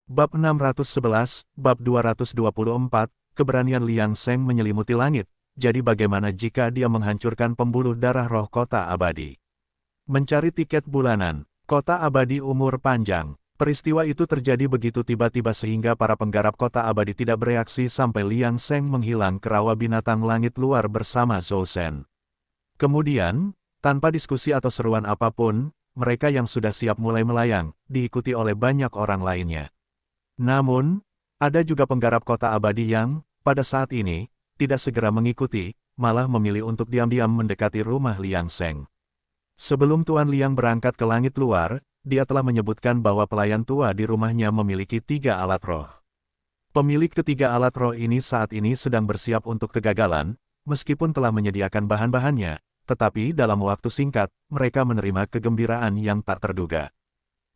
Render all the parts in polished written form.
Bab 611, Bab 224, Keberanian Liang Seng menyelimuti langit. Jadi bagaimana jika dia menghancurkan pembuluh darah roh kota abadi? Mencari tiket bulanan, kota abadi umur panjang. Peristiwa itu terjadi begitu tiba-tiba sehingga para penggarap kota abadi tidak bereaksi sampai Liang Seng menghilang ke rawa binatang langit luar bersama Zhou Shen. Kemudian, tanpa diskusi atau seruan apapun, mereka yang sudah siap mulai melayang, diikuti oleh banyak orang lainnya. Namun, ada juga penggarap kota abadi yang, pada saat ini, tidak segera mengikuti, malah memilih untuk diam-diam mendekati rumah Liang Seng. Sebelum Tuan Liang berangkat ke langit luar, dia telah menyebutkan bahwa pelayan tua di rumahnya memiliki 3 alat roh. Pemilik ketiga alat roh ini saat ini sedang bersiap untuk kegagalan, meskipun telah menyediakan bahan-bahannya, tetapi dalam waktu singkat, mereka menerima kegembiraan yang tak terduga.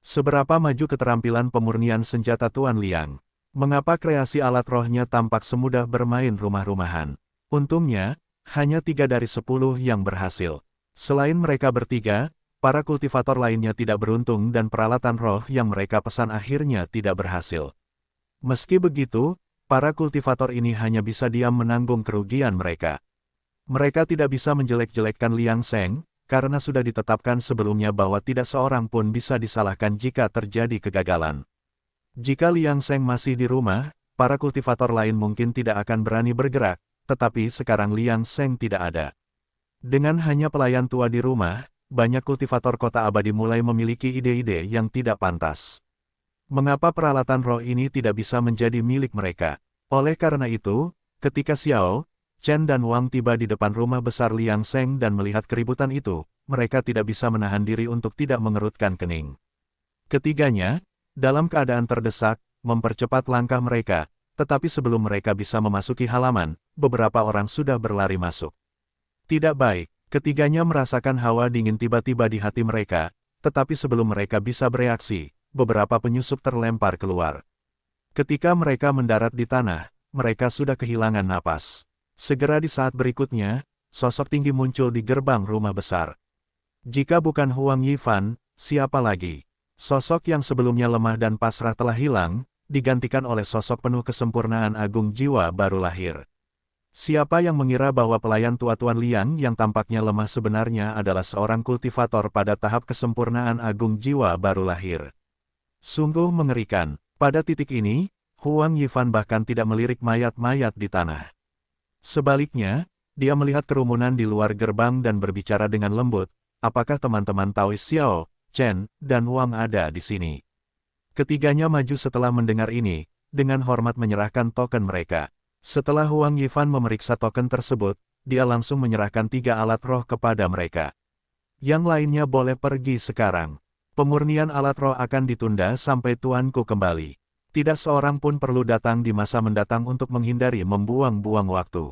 Seberapa maju keterampilan pemurnian senjata Tuan Liang? Mengapa kreasi alat rohnya tampak semudah bermain rumah-rumahan? Untungnya, hanya 3 dari 10 yang berhasil. Selain mereka bertiga, para kultivator lainnya tidak beruntung dan peralatan roh yang mereka pesan akhirnya tidak berhasil. Meski begitu, para kultivator ini hanya bisa diam menanggung kerugian mereka. Mereka tidak bisa menjelek-jelekkan Liang Seng, karena sudah ditetapkan sebelumnya bahwa tidak seorang pun bisa disalahkan jika terjadi kegagalan. Jika Liang Seng masih di rumah, para kultivator lain mungkin tidak akan berani bergerak, tetapi sekarang Liang Seng tidak ada. Dengan hanya pelayan tua di rumah, banyak kultivator kota abadi mulai memiliki ide-ide yang tidak pantas. Mengapa peralatan roh ini tidak bisa menjadi milik mereka? Oleh karena itu, ketika Xiao, Chen dan Wang tiba di depan rumah besar Liang Seng dan melihat keributan itu, mereka tidak bisa menahan diri untuk tidak mengerutkan kening. Ketiganya, dalam keadaan terdesak, mempercepat langkah mereka, tetapi sebelum mereka bisa memasuki halaman, beberapa orang sudah berlari masuk. Tidak baik, ketiganya merasakan hawa dingin tiba-tiba di hati mereka, tetapi sebelum mereka bisa bereaksi, beberapa penyusup terlempar keluar. Ketika mereka mendarat di tanah, mereka sudah kehilangan napas. Segera di saat berikutnya, sosok tinggi muncul di gerbang rumah besar. Jika bukan Huang Yifan, siapa lagi? Sosok yang sebelumnya lemah dan pasrah telah hilang, digantikan oleh sosok penuh kesempurnaan agung jiwa baru lahir. Siapa yang mengira bahwa pelayan tua Tuan Liang yang tampaknya lemah sebenarnya adalah seorang kultivator pada tahap kesempurnaan agung jiwa baru lahir. Sungguh mengerikan. Pada titik ini, Huang Yifan bahkan tidak melirik mayat-mayat di tanah. Sebaliknya, dia melihat kerumunan di luar gerbang dan berbicara dengan lembut, apakah teman-teman Taois Xiao, Chen, dan Wang ada di sini? Ketiganya maju setelah mendengar ini, dengan hormat menyerahkan token mereka. Setelah Huang Yifan memeriksa token tersebut, dia langsung menyerahkan 3 alat roh kepada mereka. Yang lainnya boleh pergi sekarang. Pemurnian alat roh akan ditunda sampai tuanku kembali. Tidak seorang pun perlu datang di masa mendatang untuk menghindari membuang-buang waktu.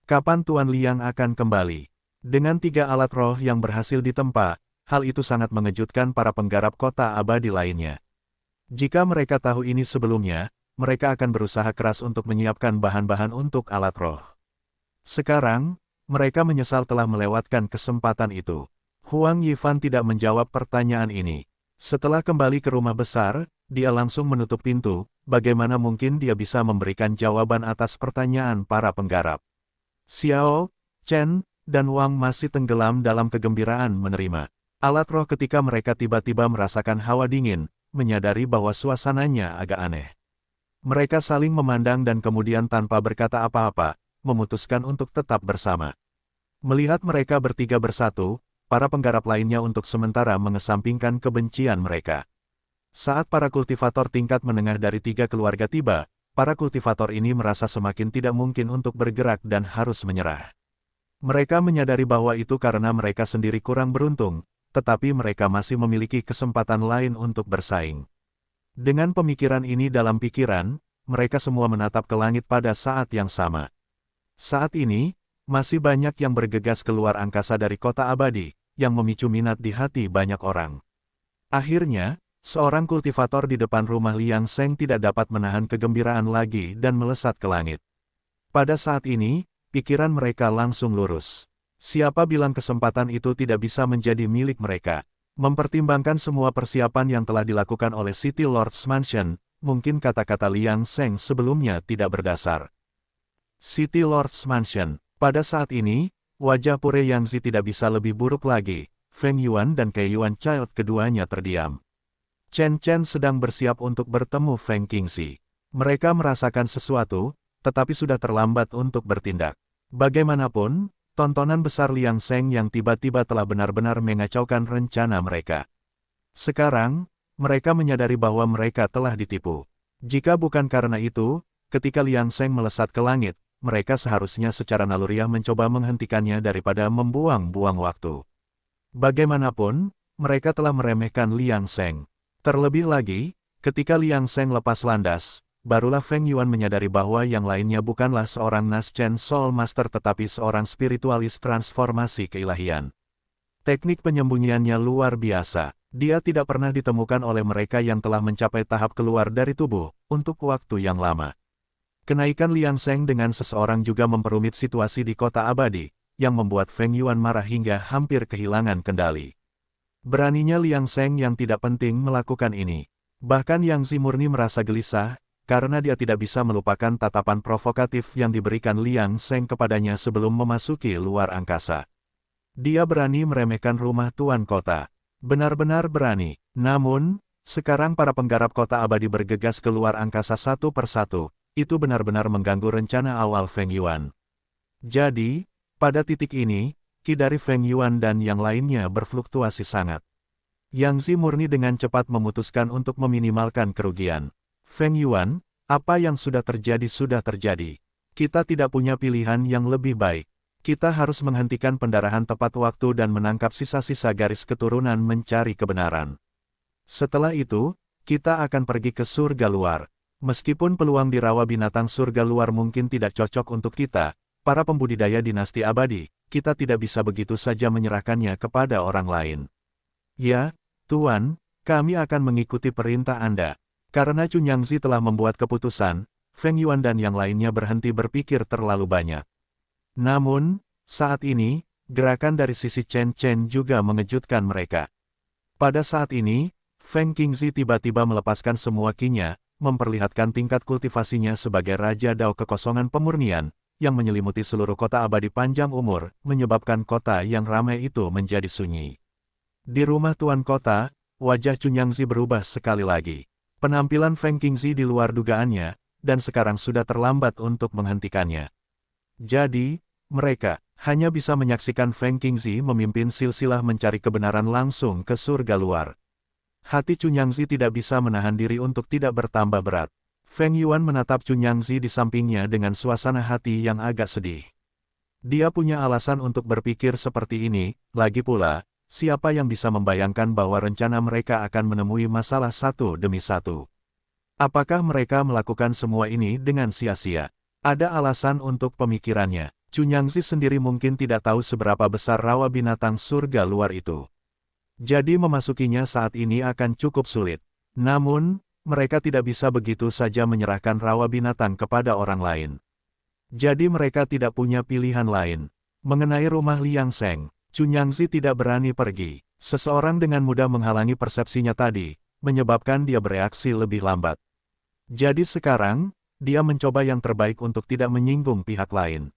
Kapan Tuan Liang akan kembali? Dengan 3 alat roh yang berhasil ditempa, hal itu sangat mengejutkan para penggarap kota abadi lainnya. Jika mereka tahu ini sebelumnya, mereka akan berusaha keras untuk menyiapkan bahan-bahan untuk alat roh. Sekarang, mereka menyesal telah melewatkan kesempatan itu. Huang Yifan tidak menjawab pertanyaan ini. Setelah kembali ke rumah besar, dia langsung menutup pintu, bagaimana mungkin dia bisa memberikan jawaban atas pertanyaan para penggarap. Xiao, Chen, dan Wang masih tenggelam dalam kegembiraan menerima alat roh ketika mereka tiba-tiba merasakan hawa dingin, menyadari bahwa suasananya agak aneh. Mereka saling memandang dan kemudian tanpa berkata apa-apa, memutuskan untuk tetap bersama. Melihat mereka bertiga bersatu, para penggarap lainnya untuk sementara mengesampingkan kebencian mereka. Saat para kultivator tingkat menengah dari 3 keluarga tiba, para kultivator ini merasa semakin tidak mungkin untuk bergerak dan harus menyerah. Mereka menyadari bahwa itu karena mereka sendiri kurang beruntung, tetapi mereka masih memiliki kesempatan lain untuk bersaing. Dengan pemikiran ini dalam pikiran, mereka semua menatap ke langit pada saat yang sama. Saat ini, masih banyak yang bergegas keluar angkasa dari kota abadi, yang memicu minat di hati banyak orang. Akhirnya, seorang kultivator di depan rumah Liang Seng tidak dapat menahan kegembiraan lagi dan melesat ke langit. Pada saat ini, pikiran mereka langsung lurus. Siapa bilang kesempatan itu tidak bisa menjadi milik mereka? Mempertimbangkan semua persiapan yang telah dilakukan oleh City Lord's Mansion, mungkin kata-kata Liang Seng sebelumnya tidak berdasar. City Lord's Mansion. Pada saat ini, wajah Pure Yangzi tidak bisa lebih buruk lagi. Feng Yuan dan Kei Yuan Child keduanya terdiam. Chen Chen sedang bersiap untuk bertemu Feng Qingxi. Mereka merasakan sesuatu, tetapi sudah terlambat untuk bertindak. Bagaimanapun, tontonan besar Liang Seng yang tiba-tiba telah benar-benar mengacaukan rencana mereka. Sekarang, mereka menyadari bahwa mereka telah ditipu. Jika bukan karena itu, ketika Liang Seng melesat ke langit, mereka seharusnya secara naluriah mencoba menghentikannya daripada membuang-buang waktu. Bagaimanapun, mereka telah meremehkan Liang Seng. Terlebih lagi, ketika Liang Seng lepas landas, barulah Feng Yuan menyadari bahwa yang lainnya bukanlah seorang Naschen Soul Master tetapi seorang spiritualis transformasi keilahian. Teknik penyembunyiannya luar biasa. Dia tidak pernah ditemukan oleh mereka yang telah mencapai tahap keluar dari tubuh, untuk waktu yang lama. Kenaikan Liang Seng dengan seseorang juga memperumit situasi di kota abadi, yang membuat Feng Yuan marah hingga hampir kehilangan kendali. Beraninya Liang Seng yang tidak penting melakukan ini. Bahkan Yang Zi murni merasa gelisah, karena dia tidak bisa melupakan tatapan provokatif yang diberikan Liang Seng kepadanya sebelum memasuki luar angkasa. Dia berani meremehkan rumah tuan kota. Benar-benar berani. Namun, sekarang para penggarap kota abadi bergegas keluar angkasa satu persatu. Itu benar-benar mengganggu rencana awal Feng Yuan. Jadi, pada titik ini, ki dari Feng Yuan dan yang lainnya berfluktuasi sangat. Yang Zi murni dengan cepat memutuskan untuk meminimalkan kerugian. Feng Yuan, apa yang sudah terjadi sudah terjadi. Kita tidak punya pilihan yang lebih baik. Kita harus menghentikan pendarahan tepat waktu dan menangkap sisa-sisa garis keturunan mencari kebenaran. Setelah itu, kita akan pergi ke surga luar. Meskipun peluang di rawa binatang surga luar mungkin tidak cocok untuk kita, para pembudidaya dinasti abadi, kita tidak bisa begitu saja menyerahkannya kepada orang lain. Ya, Tuan, kami akan mengikuti perintah Anda. Karena Cunyangzi telah membuat keputusan, Feng Yuan dan yang lainnya berhenti berpikir terlalu banyak. Namun, saat ini, gerakan dari sisi Chen Chen juga mengejutkan mereka. Pada saat ini, Feng Qingxi tiba-tiba melepaskan semua ki-nya, memperlihatkan tingkat kultivasinya sebagai Raja Dao Kekosongan Pemurnian, yang menyelimuti seluruh kota abadi panjang umur, menyebabkan kota yang ramai itu menjadi sunyi. Di rumah tuan kota, wajah Cunyangzi berubah sekali lagi. Penampilan Feng Qingxi di luar dugaannya, dan sekarang sudah terlambat untuk menghentikannya. Jadi, mereka hanya bisa menyaksikan Feng Qingxi memimpin silsilah mencari kebenaran langsung ke surga luar. Hati Cunyangzi tidak bisa menahan diri untuk tidak bertambah berat. Feng Yuan menatap Cunyangzi di sampingnya dengan suasana hati yang agak sedih. Dia punya alasan untuk berpikir seperti ini, lagi pula, siapa yang bisa membayangkan bahwa rencana mereka akan menemui masalah satu demi satu. Apakah mereka melakukan semua ini dengan sia-sia? Ada alasan untuk pemikirannya. Cunyangzi sendiri mungkin tidak tahu seberapa besar rawa binatang surga luar itu. Jadi memasukinya saat ini akan cukup sulit. Namun, mereka tidak bisa begitu saja menyerahkan rawa binatang kepada orang lain. Jadi mereka tidak punya pilihan lain. Mengenai rumah Liang Seng, Cunyangzi tidak berani pergi. Seseorang dengan mudah menghalangi persepsinya tadi, menyebabkan dia bereaksi lebih lambat. Jadi sekarang, dia mencoba yang terbaik untuk tidak menyinggung pihak lain.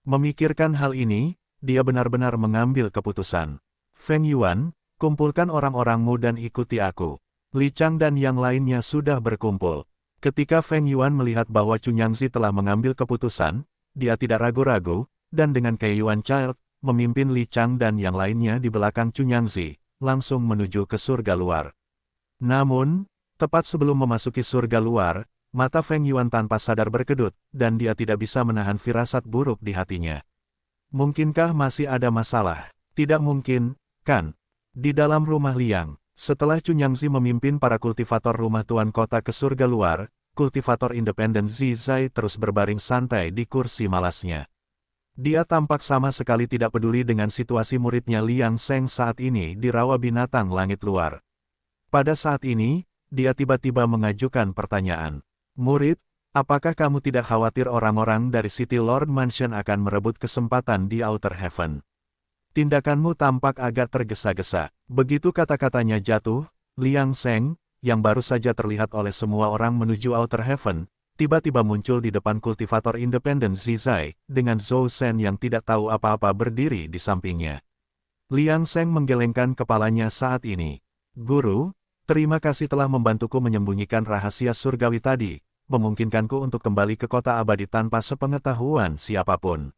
Memikirkan hal ini, dia benar-benar mengambil keputusan. Feng Yuan, kumpulkan orang-orangmu dan ikuti aku. Li Chang dan yang lainnya sudah berkumpul. Ketika Feng Yuan melihat bahwa Cunyangzi telah mengambil keputusan, dia tidak ragu-ragu, dan dengan Kei Yuan Child, memimpin Li Chang dan yang lainnya di belakang Cunyangzi, langsung menuju ke surga luar. Namun, tepat sebelum memasuki surga luar, mata Feng Yuan tanpa sadar berkedut, dan dia tidak bisa menahan firasat buruk di hatinya. Mungkinkah masih ada masalah? Tidak mungkin, kan? Di dalam rumah Liang, setelah Cunyangzi memimpin para kultivator rumah tuan kota ke surga luar, kultivator independen Zizai terus berbaring santai di kursi malasnya. Dia tampak sama sekali tidak peduli dengan situasi muridnya Liang Seng saat ini di rawa binatang langit luar. Pada saat ini, dia tiba-tiba mengajukan pertanyaan. Murid, apakah kamu tidak khawatir orang-orang dari City Lord Mansion akan merebut kesempatan di Outer Heaven? Tindakanmu tampak agak tergesa-gesa. Begitu kata-katanya jatuh, Liang Seng, yang baru saja terlihat oleh semua orang menuju Outer Heaven, tiba-tiba muncul di depan kultivator independen Zizai, dengan Zhou Shen yang tidak tahu apa-apa berdiri di sampingnya. Liang Seng menggelengkan kepalanya saat ini. Guru, terima kasih telah membantuku menyembunyikan rahasia surgawi tadi, memungkinkanku untuk kembali ke kota abadi tanpa sepengetahuan siapapun.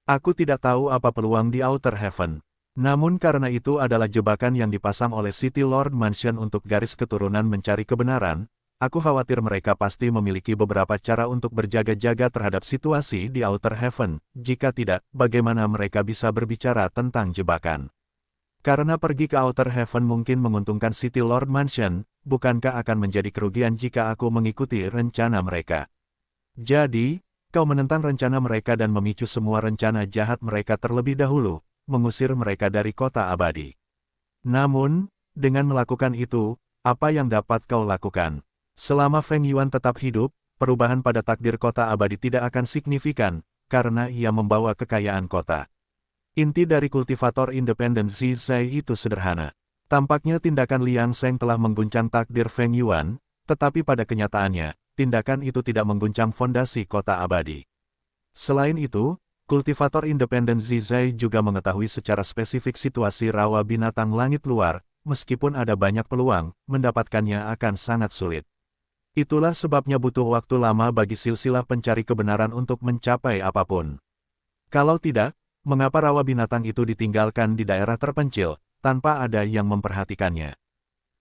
Aku tidak tahu apa peluang di Outer Heaven. Namun karena itu adalah jebakan yang dipasang oleh City Lord Mansion untuk garis keturunan mencari kebenaran, aku khawatir mereka pasti memiliki beberapa cara untuk berjaga-jaga terhadap situasi di Outer Heaven. Jika tidak, bagaimana mereka bisa berbicara tentang jebakan? Karena pergi ke Outer Heaven mungkin menguntungkan City Lord Mansion, bukankah akan menjadi kerugian jika aku mengikuti rencana mereka? Jadi, kau menentang rencana mereka dan memicu semua rencana jahat mereka terlebih dahulu, mengusir mereka dari kota abadi. Namun, dengan melakukan itu, apa yang dapat kau lakukan? Selama Feng Yuan tetap hidup, perubahan pada takdir kota abadi tidak akan signifikan, karena ia membawa kekayaan kota. Inti dari kultivator independen Zizai itu sederhana. Tampaknya tindakan Liang Seng telah mengguncang takdir Feng Yuan, tetapi pada kenyataannya, tindakan itu tidak mengguncang fondasi kota abadi. Selain itu, kultivator independen Zizai juga mengetahui secara spesifik situasi rawa binatang langit luar, meskipun ada banyak peluang, mendapatkannya akan sangat sulit. Itulah sebabnya butuh waktu lama bagi silsilah pencari kebenaran untuk mencapai apapun. Kalau tidak, mengapa rawa binatang itu ditinggalkan di daerah terpencil, tanpa ada yang memperhatikannya?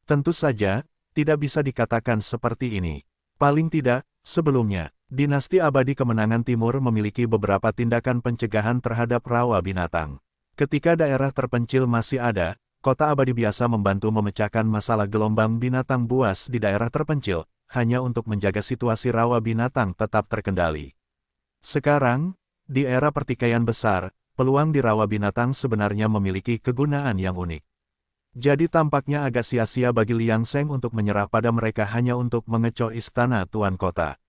Tentu saja, tidak bisa dikatakan seperti ini. Paling tidak, sebelumnya, Dinasti Abadi Kemenangan Timur memiliki beberapa tindakan pencegahan terhadap rawa binatang. Ketika daerah terpencil masih ada, kota abadi biasa membantu memecahkan masalah gelombang binatang buas di daerah terpencil, hanya untuk menjaga situasi rawa binatang tetap terkendali. Sekarang, di era pertikaian besar, peluang di rawa binatang sebenarnya memiliki kegunaan yang unik. Jadi tampaknya agak sia-sia bagi Liang Seng untuk menyerah pada mereka hanya untuk mengecoh istana tuan kota.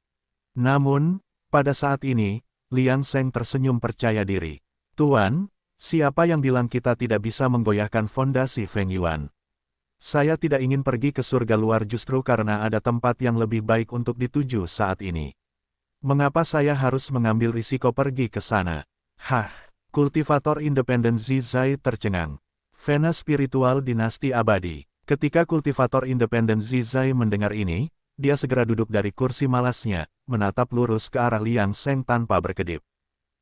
Namun, pada saat ini, Liang Seng tersenyum percaya diri. Tuan, siapa yang bilang kita tidak bisa menggoyahkan fondasi Feng Yuan? Saya tidak ingin pergi ke surga luar justru karena ada tempat yang lebih baik untuk dituju saat ini. Mengapa saya harus mengambil risiko pergi ke sana? Hah, kultivator independen Zizai tercengang. Vena spiritual dinasti abadi. Ketika kultivator independen Zizai mendengar ini, dia segera duduk dari kursi malasnya, menatap lurus ke arah Liang Seng tanpa berkedip.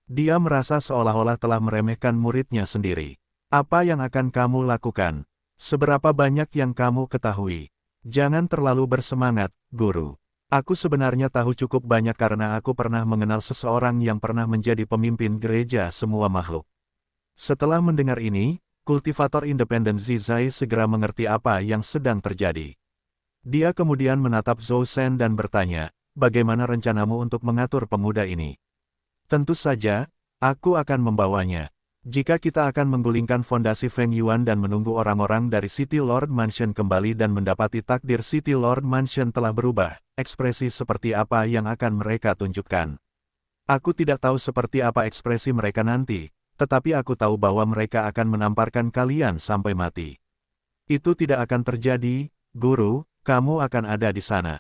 Dia merasa seolah-olah telah meremehkan muridnya sendiri. Apa yang akan kamu lakukan? Seberapa banyak yang kamu ketahui? Jangan terlalu bersemangat, guru. Aku sebenarnya tahu cukup banyak karena aku pernah mengenal seseorang yang pernah menjadi pemimpin gereja semua makhluk. Setelah mendengar ini, kultivator independen Zizai segera mengerti apa yang sedang terjadi. Dia kemudian menatap Zhou Shen dan bertanya, bagaimana rencanamu untuk mengatur pemuda ini? Tentu saja, aku akan membawanya. Jika kita akan menggulingkan fondasi Feng Yuan dan menunggu orang-orang dari City Lord Mansion kembali dan mendapati takdir City Lord Mansion telah berubah, ekspresi seperti apa yang akan mereka tunjukkan? Aku tidak tahu seperti apa ekspresi mereka nanti, tetapi aku tahu bahwa mereka akan menamparkan kalian sampai mati. Itu tidak akan terjadi, guru, kamu akan ada di sana.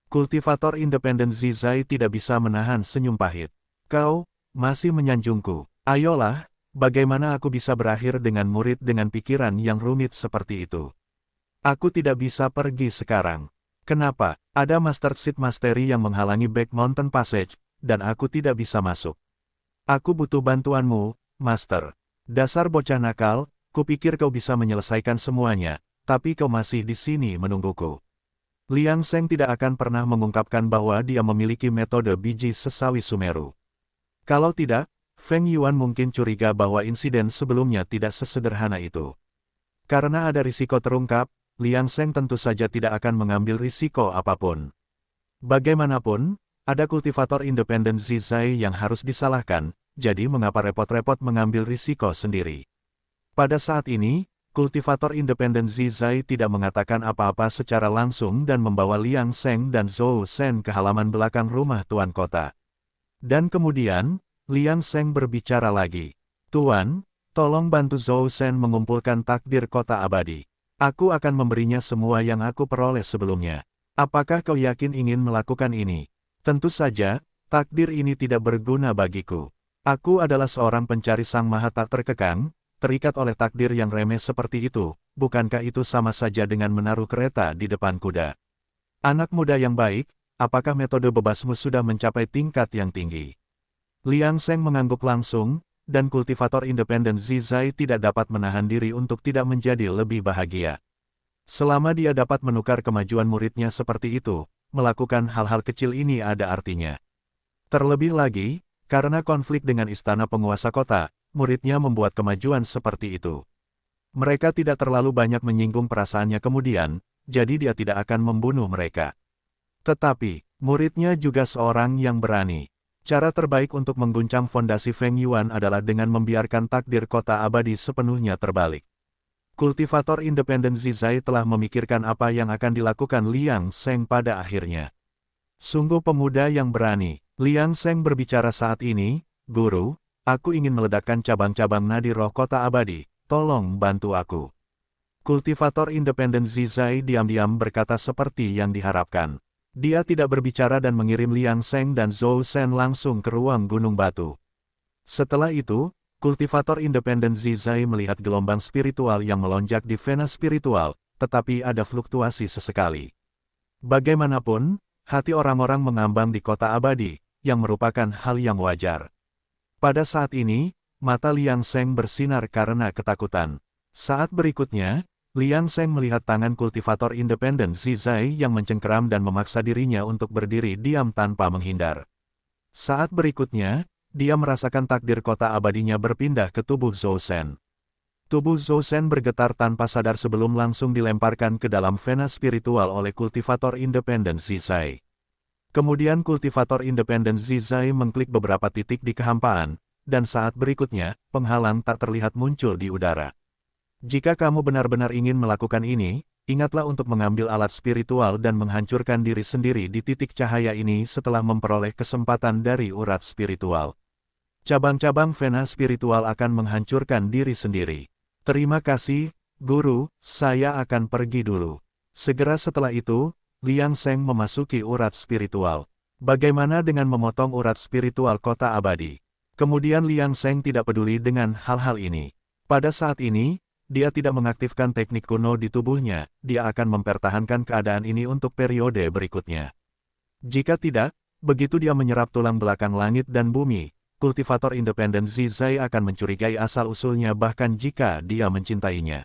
Kultivator independen Zizai tidak bisa menahan senyum pahit. Kau masih menyanjungku. Ayolah. Bagaimana aku bisa berakhir dengan murid dengan pikiran yang rumit seperti itu? Aku tidak bisa pergi sekarang. Kenapa? Ada Master Seed Mastery yang menghalangi Back Mountain Passage, dan aku tidak bisa masuk. Aku butuh bantuanmu, Master. Dasar bocah nakal, kupikir kau bisa menyelesaikan semuanya, tapi kau masih di sini menungguku. Liang Seng tidak akan pernah mengungkapkan bahwa dia memiliki metode biji sesawi Sumeru. Kalau tidak, Feng Yuan mungkin curiga bahwa insiden sebelumnya tidak sesederhana itu. Karena ada risiko terungkap, Liang Seng tentu saja tidak akan mengambil risiko apapun. Bagaimanapun, ada kultivator independen Zizai yang harus disalahkan, jadi mengapa repot-repot mengambil risiko sendiri? Pada saat ini, kultivator independen Zizai tidak mengatakan apa-apa secara langsung dan membawa Liang Seng dan Zhou Shen ke halaman belakang rumah tuan kota. Dan kemudian, Liang Seng berbicara lagi. Tuan, tolong bantu Zhou Shen mengumpulkan takdir kota abadi. Aku akan memberinya semua yang aku peroleh sebelumnya. Apakah kau yakin ingin melakukan ini? Tentu saja, takdir ini tidak berguna bagiku. Aku adalah seorang pencari sang maha tak terkekang, terikat oleh takdir yang remeh seperti itu. Bukankah itu sama saja dengan menaruh kereta di depan kuda? Anak muda yang baik, apakah metode bebasmu sudah mencapai tingkat yang tinggi? Liang Seng mengangguk langsung, dan kultivator independen Zizai tidak dapat menahan diri untuk tidak menjadi lebih bahagia. Selama dia dapat menukar kemajuan muridnya seperti itu, melakukan hal-hal kecil ini ada artinya. Terlebih lagi, karena konflik dengan istana penguasa kota, muridnya membuat kemajuan seperti itu. Mereka tidak terlalu banyak menyinggung perasaannya kemudian, jadi dia tidak akan membunuh mereka. Tetapi, muridnya juga seorang yang berani. Cara terbaik untuk mengguncang fondasi Feng Yuan adalah dengan membiarkan takdir kota abadi sepenuhnya terbalik. Kultivator independen Zizai telah memikirkan apa yang akan dilakukan Liang Seng pada akhirnya. Sungguh pemuda yang berani. Liang Seng berbicara saat ini, Guru, aku ingin meledakkan cabang-cabang nadi roh kota abadi, tolong bantu aku. Kultivator independen Zizai diam-diam berkata seperti yang diharapkan. Dia tidak berbicara dan mengirim Liang Seng dan Zhou Shen langsung ke ruang gunung batu. Setelah itu, kultivator independen Zizai melihat gelombang spiritual yang melonjak di vena spiritual, tetapi ada fluktuasi sesekali. Bagaimanapun, hati orang-orang mengambang di kota abadi, yang merupakan hal yang wajar. Pada saat ini, mata Liang Seng bersinar karena ketakutan. Saat berikutnya, Liang Seng melihat tangan kultivator independen Zizai yang mencengkeram dan memaksa dirinya untuk berdiri diam tanpa menghindar. Saat berikutnya, dia merasakan takdir kota abadinya berpindah ke tubuh Zhou Shen. Tubuh Zhou Shen bergetar tanpa sadar sebelum langsung dilemparkan ke dalam vena spiritual oleh kultivator independen Zizai. Kemudian kultivator independen Zizai mengklik beberapa titik di kehampaan, dan saat berikutnya, penghalang tak terlihat muncul di udara. Jika kamu benar-benar ingin melakukan ini, ingatlah untuk mengambil alat spiritual dan menghancurkan diri sendiri di titik cahaya ini setelah memperoleh kesempatan dari urat spiritual. Cabang-cabang vena spiritual akan menghancurkan diri sendiri. Terima kasih, Guru, saya akan pergi dulu. Segera setelah itu, Liang Seng memasuki urat spiritual. Bagaimana dengan memotong urat spiritual kota abadi? Kemudian Liang Seng tidak peduli dengan hal-hal ini. Pada saat ini, dia tidak mengaktifkan teknik kuno di tubuhnya, dia akan mempertahankan keadaan ini untuk periode berikutnya. Jika tidak, begitu dia menyerap tulang belakang langit dan bumi, kultivator independen Zizai akan mencurigai asal-usulnya bahkan jika dia mencintainya.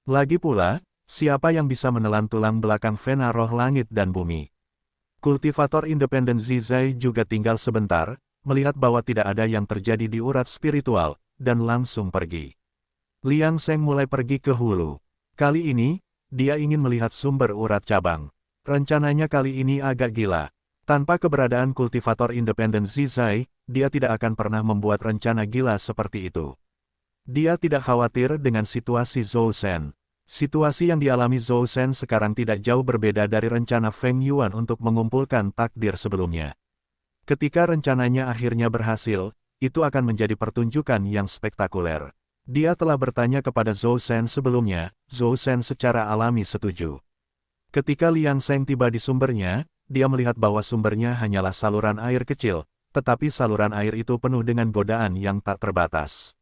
Lagi pula, siapa yang bisa menelan tulang belakang vena roh langit dan bumi? Kultivator independen Zizai juga tinggal sebentar, melihat bahwa tidak ada yang terjadi di urat spiritual, dan langsung pergi. Liang Seng mulai pergi ke hulu. Kali ini, dia ingin melihat sumber urat cabang. Rencananya kali ini agak gila. Tanpa keberadaan kultivator independen Zizai, dia tidak akan pernah membuat rencana gila seperti itu. Dia tidak khawatir dengan situasi Zhou Shen. Situasi yang dialami Zhou Shen sekarang tidak jauh berbeda dari rencana Feng Yuan untuk mengumpulkan takdir sebelumnya. Ketika rencananya akhirnya berhasil, itu akan menjadi pertunjukan yang spektakuler. Dia telah bertanya kepada Zhou Shen sebelumnya, Zhou Shen secara alami setuju. Ketika Liang Seng tiba di sumbernya, dia melihat bahwa sumbernya hanyalah saluran air kecil, tetapi saluran air itu penuh dengan godaan yang tak terbatas.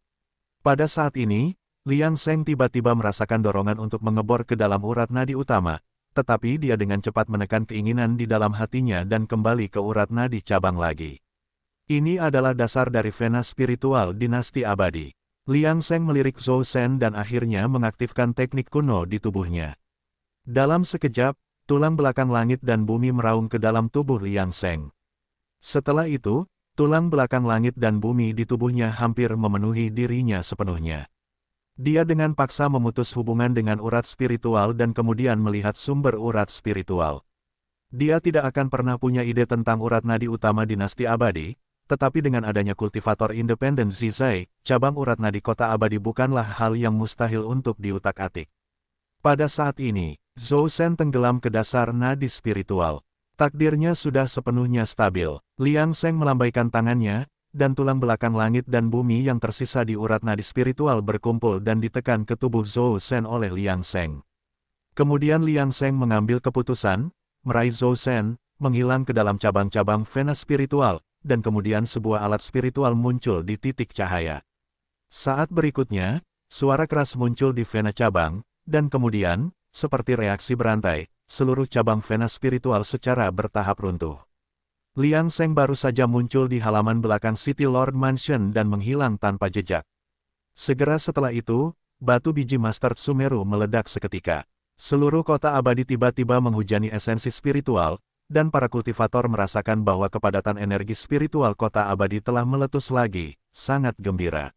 Pada saat ini, Liang Seng tiba-tiba merasakan dorongan untuk mengebor ke dalam urat nadi utama, tetapi dia dengan cepat menekan keinginan di dalam hatinya dan kembali ke urat nadi cabang lagi. Ini adalah dasar dari vena spiritual dinasti abadi. Liang Seng melirik Zhou Shen dan akhirnya mengaktifkan teknik kuno di tubuhnya. Dalam sekejap, tulang belakang langit dan bumi meraung ke dalam tubuh Liang Seng. Setelah itu, tulang belakang langit dan bumi di tubuhnya hampir memenuhi dirinya sepenuhnya. Dia dengan paksa memutus hubungan dengan urat spiritual dan kemudian melihat sumber urat spiritual. Dia tidak akan pernah punya ide tentang urat nadi utama dinasti abadi, tetapi dengan adanya kultivator independen Zizai, cabang urat nadi kota abadi bukanlah hal yang mustahil untuk diutak-atik. Pada saat ini, Zhou Shen tenggelam ke dasar nadi spiritual. Takdirnya sudah sepenuhnya stabil. Liang Seng melambaikan tangannya, dan tulang belakang langit dan bumi yang tersisa di urat nadi spiritual berkumpul dan ditekan ke tubuh Zhou Shen oleh Liang Seng. Kemudian Liang Seng mengambil keputusan, meraih Zhou Shen, menghilang ke dalam cabang-cabang vena spiritual, dan kemudian sebuah alat spiritual muncul di titik cahaya. Saat berikutnya, suara keras muncul di vena cabang, dan kemudian, seperti reaksi berantai, seluruh cabang vena spiritual secara bertahap runtuh. Liang Seng baru saja muncul di halaman belakang City Lord Mansion dan menghilang tanpa jejak. Segera setelah itu, batu biji Master Sumeru meledak seketika. Seluruh kota abadi tiba-tiba menghujani esensi spiritual, dan para kultivator merasakan bahwa kepadatan energi spiritual kota abadi telah meletus lagi, sangat gembira.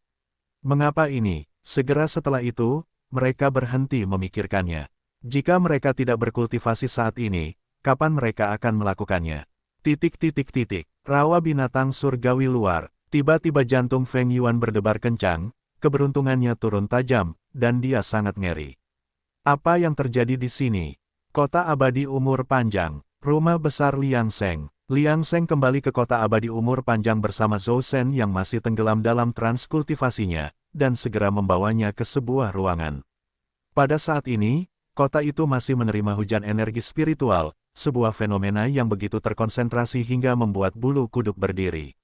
Mengapa ini? Segera setelah itu, mereka berhenti memikirkannya. Jika mereka tidak berkultivasi saat ini, kapan mereka akan melakukannya? Rawa binatang surgawi luar. Tiba-tiba jantung Feng Yuan berdebar kencang, keberuntungannya turun tajam, dan dia sangat ngeri. Apa yang terjadi di sini? Kota abadi umur panjang. Rumah besar Liang Seng. Liang Seng kembali ke kota abadi umur panjang bersama Zhou Shen yang masih tenggelam dalam transkultivasinya, dan segera membawanya ke sebuah ruangan. Pada saat ini, kota itu masih menerima hujan energi spiritual, sebuah fenomena yang begitu terkonsentrasi hingga membuat bulu kuduk berdiri.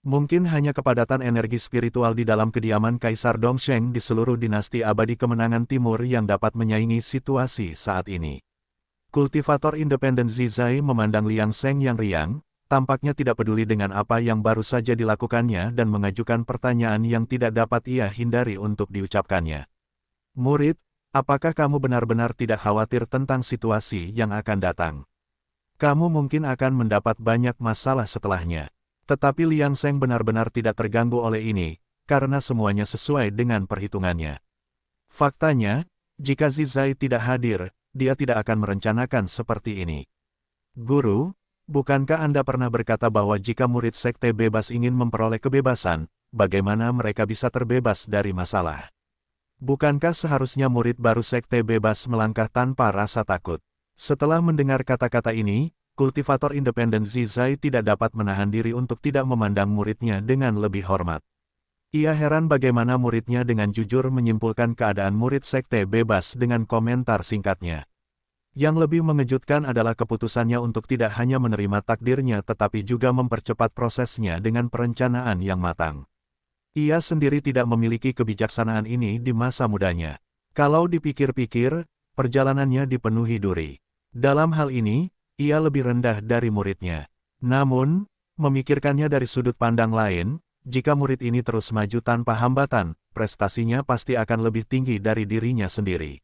Mungkin hanya kepadatan energi spiritual di dalam kediaman Kaisar Dongsheng di seluruh dinasti abadi kemenangan timur yang dapat menyaingi situasi saat ini. Kultivator independen Zizai memandang Liang Seng yang riang, tampaknya tidak peduli dengan apa yang baru saja dilakukannya dan mengajukan pertanyaan yang tidak dapat ia hindari untuk diucapkannya. Murid, apakah kamu benar-benar tidak khawatir tentang situasi yang akan datang? Kamu mungkin akan mendapat banyak masalah setelahnya. Tetapi Liang Seng benar-benar tidak terganggu oleh ini, karena semuanya sesuai dengan perhitungannya. Faktanya, jika Zizai tidak hadir, dia tidak akan merencanakan seperti ini. Guru, bukankah Anda pernah berkata bahwa jika murid sekte bebas ingin memperoleh kebebasan, bagaimana mereka bisa terbebas dari masalah? Bukankah seharusnya murid baru sekte bebas melangkah tanpa rasa takut? Setelah mendengar kata-kata ini, kultivator independen Zizai tidak dapat menahan diri untuk tidak memandang muridnya dengan lebih hormat. Ia heran bagaimana muridnya dengan jujur menyimpulkan keadaan murid sekte bebas dengan komentar singkatnya. Yang lebih mengejutkan adalah keputusannya untuk tidak hanya menerima takdirnya tetapi juga mempercepat prosesnya dengan perencanaan yang matang. Ia sendiri tidak memiliki kebijaksanaan ini di masa mudanya. Kalau dipikir-pikir, perjalanannya dipenuhi duri. Dalam hal ini, ia lebih rendah dari muridnya. Namun, memikirkannya dari sudut pandang lain, jika murid ini terus maju tanpa hambatan, prestasinya pasti akan lebih tinggi dari dirinya sendiri.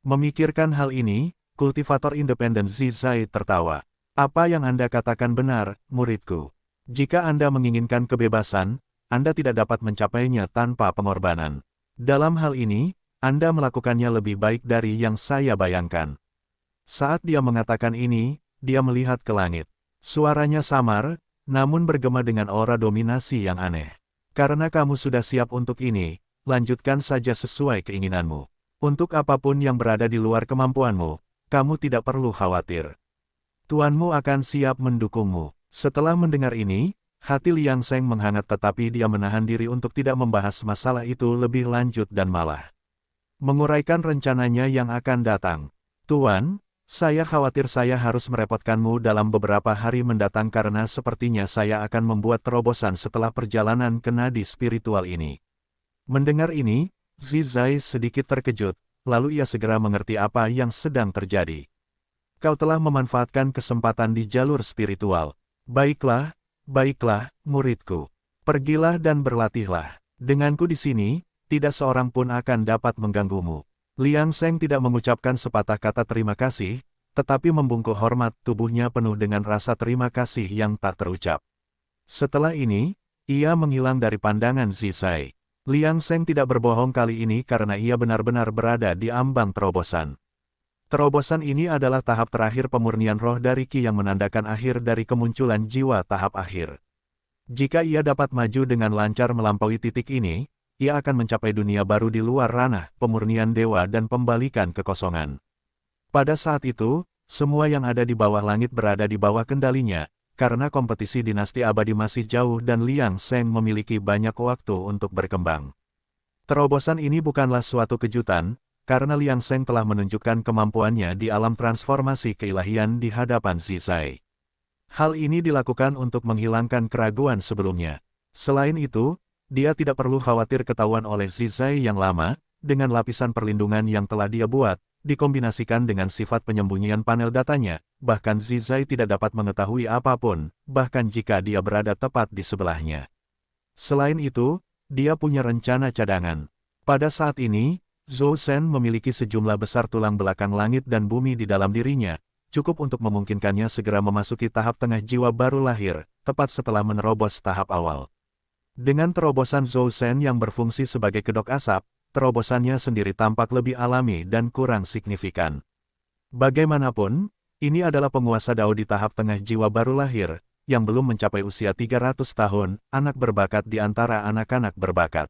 Memikirkan hal ini, kultivator independen Zizai tertawa. Apa yang Anda katakan benar, muridku. Jika Anda menginginkan kebebasan, Anda tidak dapat mencapainya tanpa pengorbanan. Dalam hal ini, Anda melakukannya lebih baik dari yang saya bayangkan. Saat dia mengatakan ini, dia melihat ke langit. Suaranya samar, namun bergema dengan aura dominasi yang aneh. Karena kamu sudah siap untuk ini, lanjutkan saja sesuai keinginanmu. Untuk apapun yang berada di luar kemampuanmu, kamu tidak perlu khawatir. Tuanmu akan siap mendukungmu. Setelah mendengar ini, hati Liang Seng menghangat tetapi dia menahan diri untuk tidak membahas masalah itu lebih lanjut dan malah menguraikan rencananya yang akan datang. Tuan, saya khawatir saya harus merepotkanmu dalam beberapa hari mendatang karena sepertinya saya akan membuat terobosan setelah perjalanan ke nadi spiritual ini. Mendengar ini, Zizai sedikit terkejut, lalu ia segera mengerti apa yang sedang terjadi. Kau telah memanfaatkan kesempatan di jalur spiritual. Baiklah, muridku. Pergilah dan berlatihlah. Denganku di sini, tidak seorang pun akan dapat mengganggumu. Liang Seng tidak mengucapkan sepatah kata terima kasih, tetapi membungkuk hormat, tubuhnya penuh dengan rasa terima kasih yang tak terucap. Setelah ini, ia menghilang dari pandangan Zizai. Liang Seng tidak berbohong kali ini karena ia benar-benar berada di ambang terobosan. Terobosan ini adalah tahap terakhir pemurnian roh dari Qi yang menandakan akhir dari kemunculan jiwa tahap akhir. Jika ia dapat maju dengan lancar melampaui titik ini, ia akan mencapai dunia baru di luar ranah pemurnian dewa dan pembalikan kekosongan. Pada saat itu, semua yang ada di bawah langit berada di bawah kendalinya, karena kompetisi dinasti abadi masih jauh dan Liang Seng memiliki banyak waktu untuk berkembang. Terobosan ini bukanlah suatu kejutan, karena Liang Seng telah menunjukkan kemampuannya di alam transformasi keilahian di hadapan Zizai. Hal ini dilakukan untuk menghilangkan keraguan sebelumnya. Selain itu, dia tidak perlu khawatir ketahuan oleh Zizai yang lama, dengan lapisan perlindungan yang telah dia buat, dikombinasikan dengan sifat penyembunyian panel datanya, bahkan Zizai tidak dapat mengetahui apapun, bahkan jika dia berada tepat di sebelahnya. Selain itu, dia punya rencana cadangan. Pada saat ini, Zhou Shen memiliki sejumlah besar tulang belakang langit dan bumi di dalam dirinya, cukup untuk memungkinkannya segera memasuki tahap tengah jiwa baru lahir, tepat setelah menerobos tahap awal. Dengan terobosan Zhou Shen yang berfungsi sebagai kedok asap, terobosannya sendiri tampak lebih alami dan kurang signifikan. Bagaimanapun, ini adalah penguasa Dao di tahap tengah jiwa baru lahir, yang belum mencapai usia 300 tahun, anak berbakat di antara anak-anak berbakat.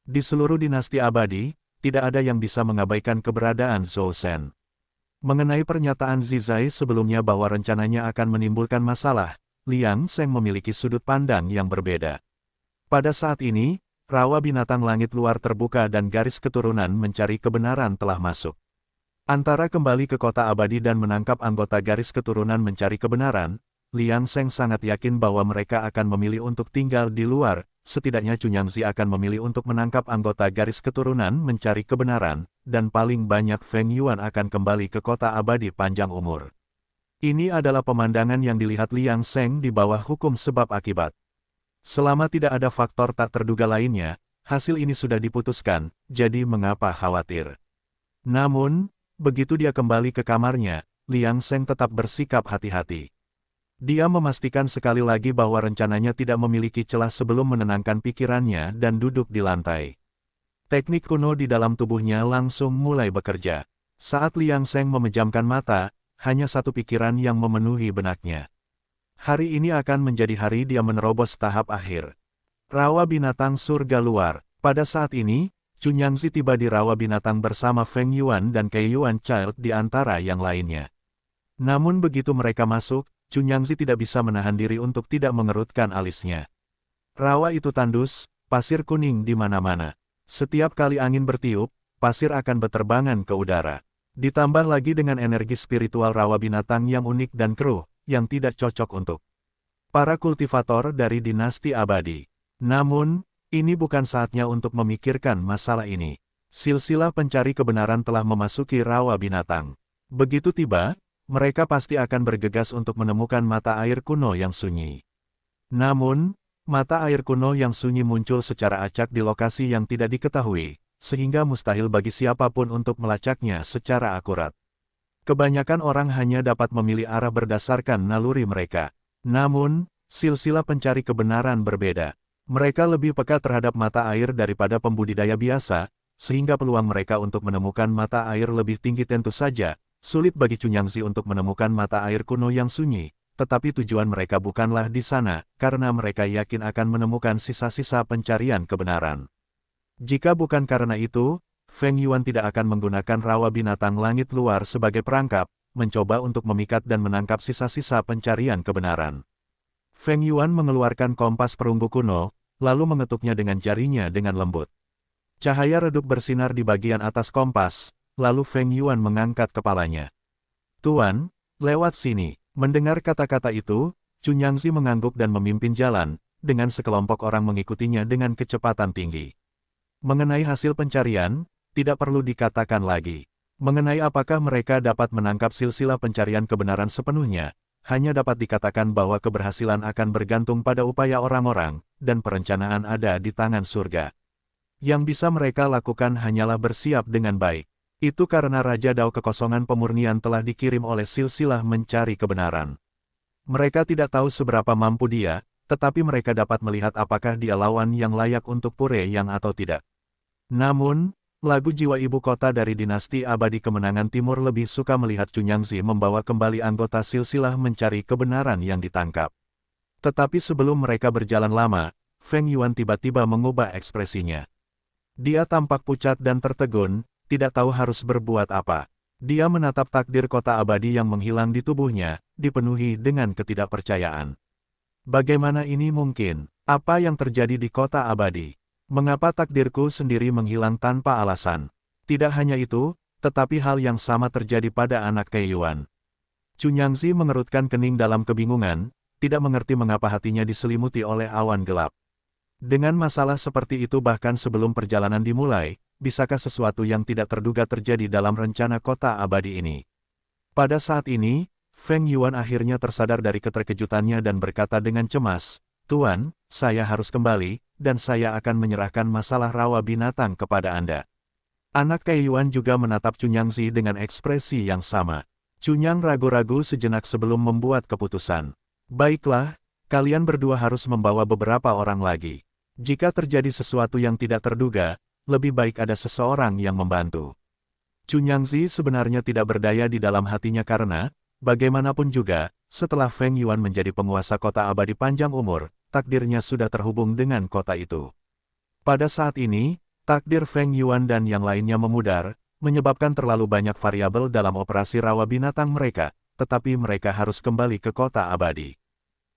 Di seluruh dinasti abadi, tidak ada yang bisa mengabaikan keberadaan Zhou Shen. Mengenai pernyataan Zizai sebelumnya bahwa rencananya akan menimbulkan masalah, Liang Seng memiliki sudut pandang yang berbeda. Pada saat ini, rawa binatang langit luar terbuka dan garis keturunan mencari kebenaran telah masuk. Antara kembali ke kota abadi dan menangkap anggota garis keturunan mencari kebenaran, Liang Seng sangat yakin bahwa mereka akan memilih untuk tinggal di luar, setidaknya Cunyangzi akan memilih untuk menangkap anggota garis keturunan mencari kebenaran, dan paling banyak Feng Yuan akan kembali ke kota abadi panjang umur. Ini adalah pemandangan yang dilihat Liang Seng di bawah hukum sebab akibat. Selama tidak ada faktor tak terduga lainnya, hasil ini sudah diputuskan, jadi mengapa khawatir? Namun, begitu dia kembali ke kamarnya, Liang Seng tetap bersikap hati-hati. Dia memastikan sekali lagi bahwa rencananya tidak memiliki celah sebelum menenangkan pikirannya dan duduk di lantai. Teknik kuno di dalam tubuhnya langsung mulai bekerja. Saat Liang Seng memejamkan mata, hanya satu pikiran yang memenuhi benaknya. Hari ini akan menjadi hari dia menerobos tahap akhir. Rawa binatang surga luar. Pada saat ini, Cunyangzi tiba di rawa binatang bersama Feng Yuan dan Kei Yuan Child di antara yang lainnya. Namun begitu mereka masuk, Cunyangzi tidak bisa menahan diri untuk tidak mengerutkan alisnya. Rawa itu tandus, pasir kuning di mana-mana. Setiap kali angin bertiup, pasir akan berterbangan ke udara. Ditambah lagi dengan energi spiritual rawa binatang yang unik dan keruh, yang tidak cocok untuk para kultivator dari dinasti abadi. Namun, ini bukan saatnya untuk memikirkan masalah ini. Silsilah pencari kebenaran telah memasuki rawa binatang. Begitu tiba, mereka pasti akan bergegas untuk menemukan mata air kuno yang sunyi. Namun, mata air kuno yang sunyi muncul secara acak di lokasi yang tidak diketahui, sehingga mustahil bagi siapapun untuk melacaknya secara akurat. Kebanyakan orang hanya dapat memilih arah berdasarkan naluri mereka. Namun, silsilah pencari kebenaran berbeda. Mereka lebih peka terhadap mata air daripada pembudidaya biasa, sehingga peluang mereka untuk menemukan mata air lebih tinggi tentu saja. Sulit bagi Cunyangzi untuk menemukan mata air kuno yang sunyi, tetapi tujuan mereka bukanlah di sana, karena mereka yakin akan menemukan sisa-sisa pencarian kebenaran. Jika bukan karena itu, Feng Yuan tidak akan menggunakan rawa binatang langit luar sebagai perangkap, mencoba untuk memikat dan menangkap sisa-sisa pencarian kebenaran. Feng Yuan mengeluarkan kompas perunggu kuno, lalu mengetuknya dengan jarinya dengan lembut. Cahaya redup bersinar di bagian atas kompas, lalu Feng Yuan mengangkat kepalanya. "Tuan, lewat sini." Mendengar kata-kata itu, Cunyangzi mengangguk dan memimpin jalan, dengan sekelompok orang mengikutinya dengan kecepatan tinggi. Mengenai hasil pencarian, tidak perlu dikatakan lagi. Mengenai apakah mereka dapat menangkap silsilah pencarian kebenaran sepenuhnya, hanya dapat dikatakan bahwa keberhasilan akan bergantung pada upaya orang-orang, dan perencanaan ada di tangan surga. Yang bisa mereka lakukan hanyalah bersiap dengan baik. Itu karena Raja Dao Kekosongan Pemurnian telah dikirim oleh silsilah mencari kebenaran. Mereka tidak tahu seberapa mampu dia, tetapi mereka dapat melihat apakah dia lawan yang layak untuk Pure Yang atau tidak. Namun, lagu jiwa ibu kota dari dinasti abadi kemenangan timur lebih suka melihat Cunyangzi membawa kembali anggota silsilah mencari kebenaran yang ditangkap. Tetapi sebelum mereka berjalan lama, Feng Yuan tiba-tiba mengubah ekspresinya. Dia tampak pucat dan tertegun, tidak tahu harus berbuat apa. Dia menatap takdir kota abadi yang menghilang di tubuhnya, dipenuhi dengan ketidakpercayaan. Bagaimana ini mungkin? Apa yang terjadi di kota abadi? Mengapa takdirku sendiri menghilang tanpa alasan? Tidak hanya itu, tetapi hal yang sama terjadi pada anak Kei Yuan. Cunyangzi mengerutkan kening dalam kebingungan, tidak mengerti mengapa hatinya diselimuti oleh awan gelap. Dengan masalah seperti itu bahkan sebelum perjalanan dimulai, bisakah sesuatu yang tidak terduga terjadi dalam rencana kota abadi ini? Pada saat ini, Feng Yuan akhirnya tersadar dari keterkejutannya dan berkata dengan cemas, "Tuan, saya harus kembali, dan saya akan menyerahkan masalah rawa binatang kepada Anda." Anak Kei Yuan juga menatap Cunyangzi dengan ekspresi yang sama. Cunyang ragu-ragu sejenak sebelum membuat keputusan. "Baiklah, kalian berdua harus membawa beberapa orang lagi. Jika terjadi sesuatu yang tidak terduga, lebih baik ada seseorang yang membantu." Cunyangzi sebenarnya tidak berdaya di dalam hatinya karena, bagaimanapun juga, setelah Feng Yuan menjadi penguasa kota abadi panjang umur, takdirnya sudah terhubung dengan kota itu. Pada saat ini, takdir Feng Yuan dan yang lainnya memudar, menyebabkan terlalu banyak variabel dalam operasi rawa binatang mereka, tetapi mereka harus kembali ke kota abadi.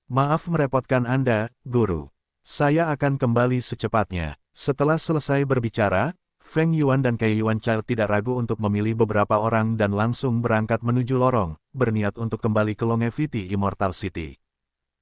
"Maaf merepotkan Anda, Guru. Saya akan kembali secepatnya." Setelah selesai berbicara, Feng Yuan dan Kei Yuan Child tidak ragu untuk memilih beberapa orang dan langsung berangkat menuju lorong, berniat untuk kembali ke Longevity Immortal City.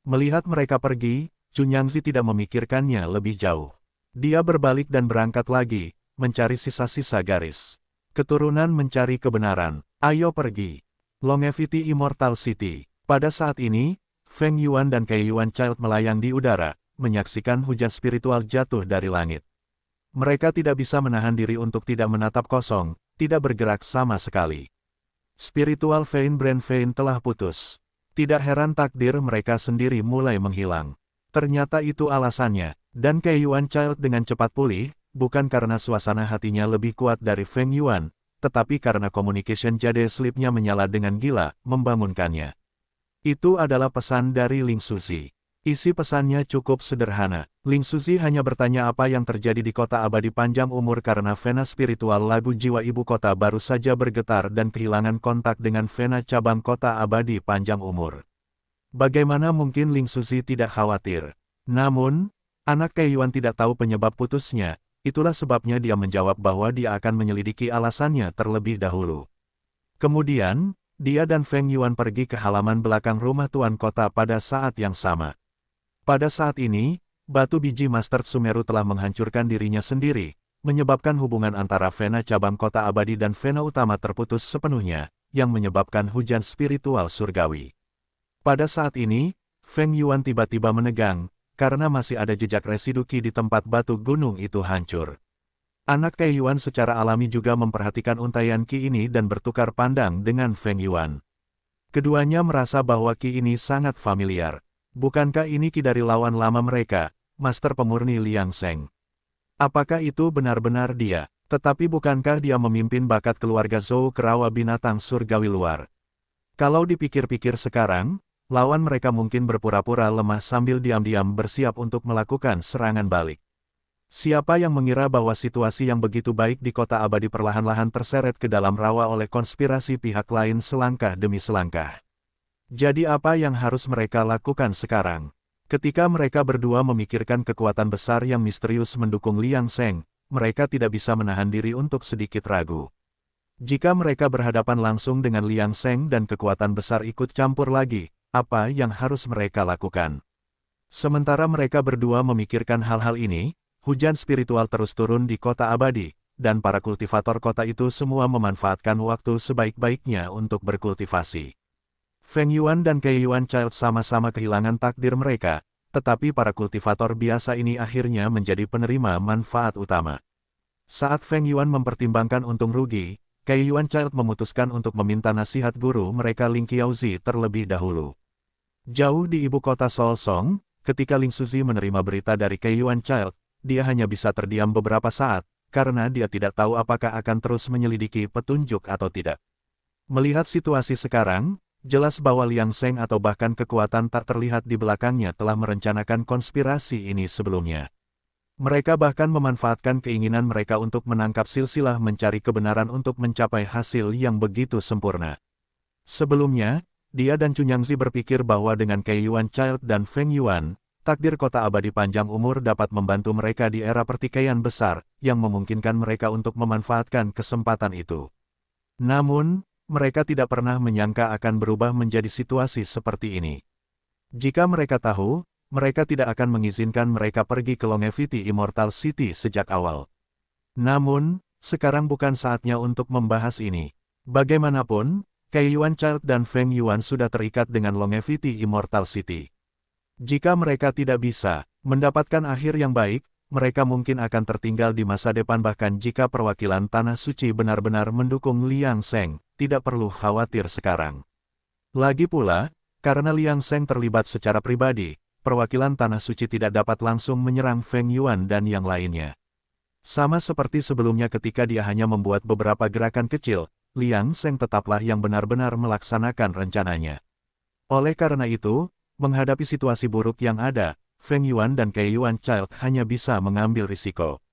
Melihat mereka pergi, Cunyangzi tidak memikirkannya lebih jauh. Dia berbalik dan berangkat lagi, mencari sisa-sisa garis keturunan mencari kebenaran. "Ayo pergi." Longevity Immortal City. Pada saat ini, Feng Yuan dan Kei Yuan Child melayang di udara, menyaksikan hujan spiritual jatuh dari langit. Mereka tidak bisa menahan diri untuk tidak menatap kosong, tidak bergerak sama sekali. Spiritual vein brain vein telah putus. Tidak heran takdir mereka sendiri mulai menghilang. Ternyata itu alasannya, dan Kei Yuan Child dengan cepat pulih, bukan karena suasana hatinya lebih kuat dari Feng Yuan, tetapi karena communication jade sleep-nya menyala dengan gila, membangunkannya. Itu adalah pesan dari Ling Suzi. Isi pesannya cukup sederhana. Ling Suzi hanya bertanya apa yang terjadi di kota abadi panjang umur karena vena spiritual lagu jiwa ibu kota baru saja bergetar dan kehilangan kontak dengan vena cabang kota abadi panjang umur. Bagaimana mungkin Ling Suzi tidak khawatir? Namun, anak Kei Yuan tidak tahu penyebab putusnya. Itulah sebabnya dia menjawab bahwa dia akan menyelidiki alasannya terlebih dahulu. Kemudian, dia dan Feng Yuan pergi ke halaman belakang rumah tuan kota pada saat yang sama. Pada saat ini, batu biji Master Sumeru telah menghancurkan dirinya sendiri, menyebabkan hubungan antara vena cabang kota abadi dan vena utama terputus sepenuhnya, yang menyebabkan hujan spiritual surgawi. Pada saat ini, Feng Yuan tiba-tiba menegang, karena masih ada jejak residu Qi di tempat batu gunung itu hancur. Anak Kei Yuan secara alami juga memperhatikan untaian Qi ini dan bertukar pandang dengan Feng Yuan. Keduanya merasa bahwa Qi ini sangat familiar. Bukankah ini Qi dari lawan lama mereka, Master Pemurni Liang Sheng? Apakah itu benar-benar dia? Tetapi bukankah dia memimpin bakat keluarga Zhou ke rawa binatang surgawi luar? Kalau dipikir-pikir sekarang, lawan mereka mungkin berpura-pura lemah sambil diam-diam bersiap untuk melakukan serangan balik. Siapa yang mengira bahwa situasi yang begitu baik di kota abadi perlahan-lahan terseret ke dalam rawa oleh konspirasi pihak lain selangkah demi selangkah. Jadi apa yang harus mereka lakukan sekarang? Ketika mereka berdua memikirkan kekuatan besar yang misterius mendukung Liang Sheng, mereka tidak bisa menahan diri untuk sedikit ragu. Jika mereka berhadapan langsung dengan Liang Sheng dan kekuatan besar ikut campur lagi, apa yang harus mereka lakukan? Sementara mereka berdua memikirkan hal-hal ini, hujan spiritual terus turun di kota abadi, dan para kultivator kota itu semua memanfaatkan waktu sebaik-baiknya untuk berkultivasi. Feng Yuan dan Kei Yuan Child sama-sama kehilangan takdir mereka, tetapi para kultivator biasa ini akhirnya menjadi penerima manfaat utama. Saat Feng Yuan mempertimbangkan untung rugi, Kei Yuan Child memutuskan untuk meminta nasihat guru mereka Ling Qiaozi terlebih dahulu. Jauh di ibu kota Solsong, ketika Ling Suzi menerima berita dari Kei Yuan Child, dia hanya bisa terdiam beberapa saat, karena dia tidak tahu apakah akan terus menyelidiki petunjuk atau tidak. Melihat situasi sekarang, jelas bahwa Liang Sheng atau bahkan kekuatan tak terlihat di belakangnya telah merencanakan konspirasi ini sebelumnya. Mereka bahkan memanfaatkan keinginan mereka untuk menangkap silsilah mencari kebenaran untuk mencapai hasil yang begitu sempurna. Sebelumnya, dia dan Cunyangzi berpikir bahwa dengan Kei Yuan Child dan Feng Yuan, takdir kota abadi panjang umur dapat membantu mereka di era pertikaian besar, yang memungkinkan mereka untuk memanfaatkan kesempatan itu. Namun, mereka tidak pernah menyangka akan berubah menjadi situasi seperti ini. Jika mereka tahu, mereka tidak akan mengizinkan mereka pergi ke Longevity Immortal City sejak awal. Namun, sekarang bukan saatnya untuk membahas ini. Bagaimanapun, Kai Yuan Child dan Feng Yuan sudah terikat dengan Longevity Immortal City. Jika mereka tidak bisa mendapatkan akhir yang baik, mereka mungkin akan tertinggal di masa depan. Bahkan jika perwakilan Tanah Suci benar-benar mendukung Liang Seng, tidak perlu khawatir sekarang. Lagi pula, karena Liang Seng terlibat secara pribadi, perwakilan Tanah Suci tidak dapat langsung menyerang Feng Yuan dan yang lainnya. Sama seperti sebelumnya ketika dia hanya membuat beberapa gerakan kecil, Liang Seng tetaplah yang benar-benar melaksanakan rencananya. Oleh karena itu, menghadapi situasi buruk yang ada, Feng Yuan dan Kai Yuan Child hanya bisa mengambil risiko.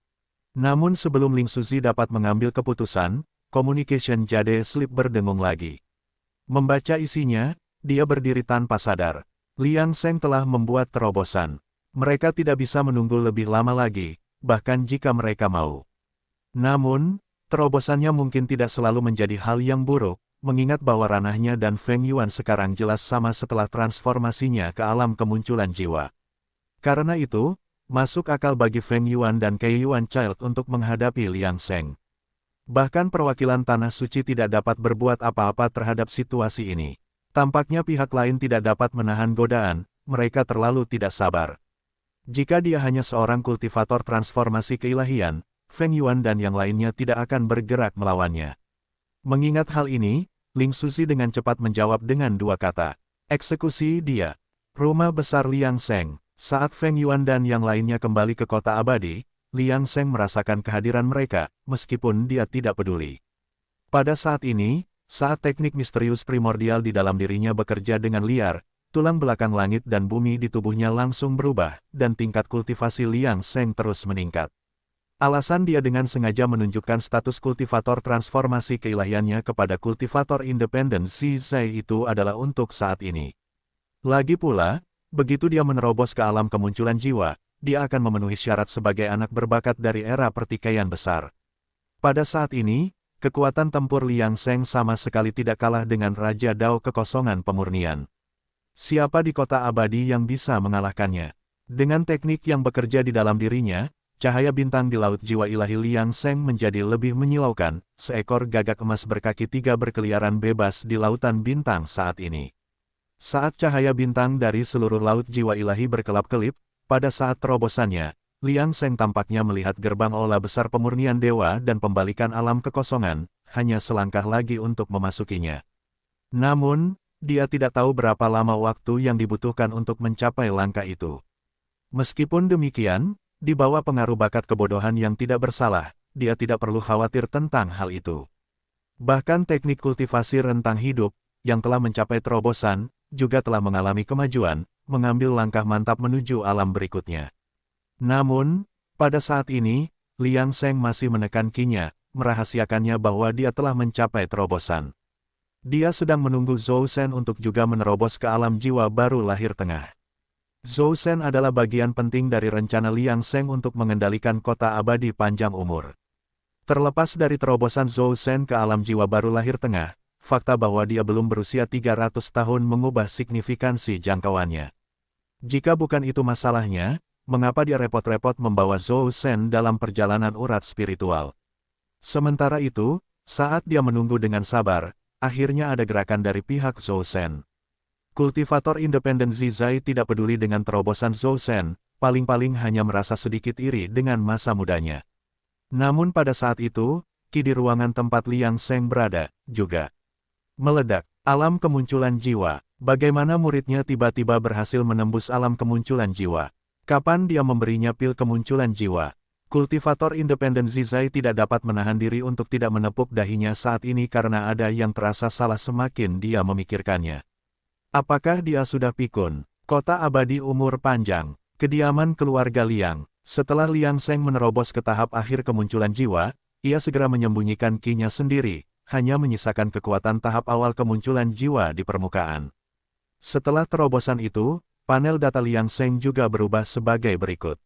Namun sebelum Ling Suzi dapat mengambil keputusan, Communication Jade Slip berdengung lagi. Membaca isinya, dia berdiri tanpa sadar. Liang Seng telah membuat terobosan. Mereka tidak bisa menunggu lebih lama lagi, bahkan jika mereka mau. Namun, terobosannya mungkin tidak selalu menjadi hal yang buruk, mengingat bahwa ranahnya dan Feng Yuan sekarang jelas sama setelah transformasinya ke alam kemunculan jiwa. Karena itu, masuk akal bagi Feng Yuan dan Kai Yuan Child untuk menghadapi Liang Seng. Bahkan perwakilan Tanah Suci tidak dapat berbuat apa-apa terhadap situasi ini. Tampaknya pihak lain tidak dapat menahan godaan, mereka terlalu tidak sabar. Jika dia hanya seorang kultivator transformasi keilahian, Feng Yuan dan yang lainnya tidak akan bergerak melawannya. Mengingat hal ini, Ling Suzi dengan cepat menjawab dengan dua kata. Eksekusi dia. Rumah besar Liang Seng. Saat Feng Yuan dan yang lainnya kembali ke kota abadi, Liang Seng merasakan kehadiran mereka, meskipun dia tidak peduli. Pada saat ini, saat teknik misterius primordial di dalam dirinya bekerja dengan liar, tulang belakang langit dan bumi di tubuhnya langsung berubah, dan tingkat kultivasi Liang Seng terus meningkat. Alasan dia dengan sengaja menunjukkan status kultivator transformasi keilahiannya kepada kultivator independen Xi Zai itu adalah untuk saat ini. Lagi pula, begitu dia menerobos ke alam kemunculan jiwa, dia akan memenuhi syarat sebagai anak berbakat dari era pertikaian besar. Pada saat ini, kekuatan tempur Liang Seng sama sekali tidak kalah dengan Raja Dao Kekosongan Pemurnian. Siapa di kota abadi yang bisa mengalahkannya? Dengan teknik yang bekerja di dalam dirinya, cahaya bintang di laut jiwa ilahi Liang Seng menjadi lebih menyilaukan, seekor gagak emas berkaki tiga berkeliaran bebas di lautan bintang saat ini. Saat cahaya bintang dari seluruh laut jiwa ilahi berkelap-kelip, pada saat terobosannya, Liang Seng tampaknya melihat gerbang aula besar pemurnian dewa dan pembalikan alam kekosongan, hanya selangkah lagi untuk memasukinya. Namun, dia tidak tahu berapa lama waktu yang dibutuhkan untuk mencapai langkah itu. Meskipun demikian, di bawah pengaruh bakat kebodohan yang tidak bersalah, dia tidak perlu khawatir tentang hal itu. Bahkan teknik kultivasi rentang hidup, yang telah mencapai terobosan, juga telah mengalami kemajuan, mengambil langkah mantap menuju alam berikutnya. Namun, pada saat ini, Liang Seng masih menekan Qi-nya, merahasiakannya bahwa dia telah mencapai terobosan. Dia sedang menunggu Zhou Shen untuk juga menerobos ke alam jiwa baru lahir tengah. Zhou Shen adalah bagian penting dari rencana Liang Seng untuk mengendalikan kota abadi panjang umur. Terlepas dari terobosan Zhou Shen ke alam jiwa baru lahir tengah, fakta bahwa dia belum berusia 300 tahun mengubah signifikansi jangkauannya. Jika bukan itu masalahnya, mengapa dia repot-repot membawa Zhou Shen dalam perjalanan urat spiritual? Sementara itu, saat dia menunggu dengan sabar, akhirnya ada gerakan dari pihak Zhou Shen. Kultivator independen Xi Zai tidak peduli dengan terobosan Zhou Shen, paling-paling hanya merasa sedikit iri dengan masa mudanya. Namun pada saat itu, Qi di ruangan tempat Liang Seng berada, juga meledak. Alam kemunculan jiwa. Bagaimana muridnya tiba-tiba berhasil menembus alam kemunculan jiwa? Kapan dia memberinya pil kemunculan jiwa? Kultivator independen Xi Zai tidak dapat menahan diri untuk tidak menepuk dahinya saat ini karena ada yang terasa salah semakin dia memikirkannya. Apakah dia sudah pikun? Kota abadi umur panjang. Kediaman keluarga Liang. Setelah Liang Seng menerobos ke tahap akhir kemunculan jiwa, ia segera menyembunyikan Qi-nya sendiri, hanya menyisakan kekuatan tahap awal kemunculan jiwa di permukaan. Setelah terobosan itu, panel data Liang Seng juga berubah sebagai berikut.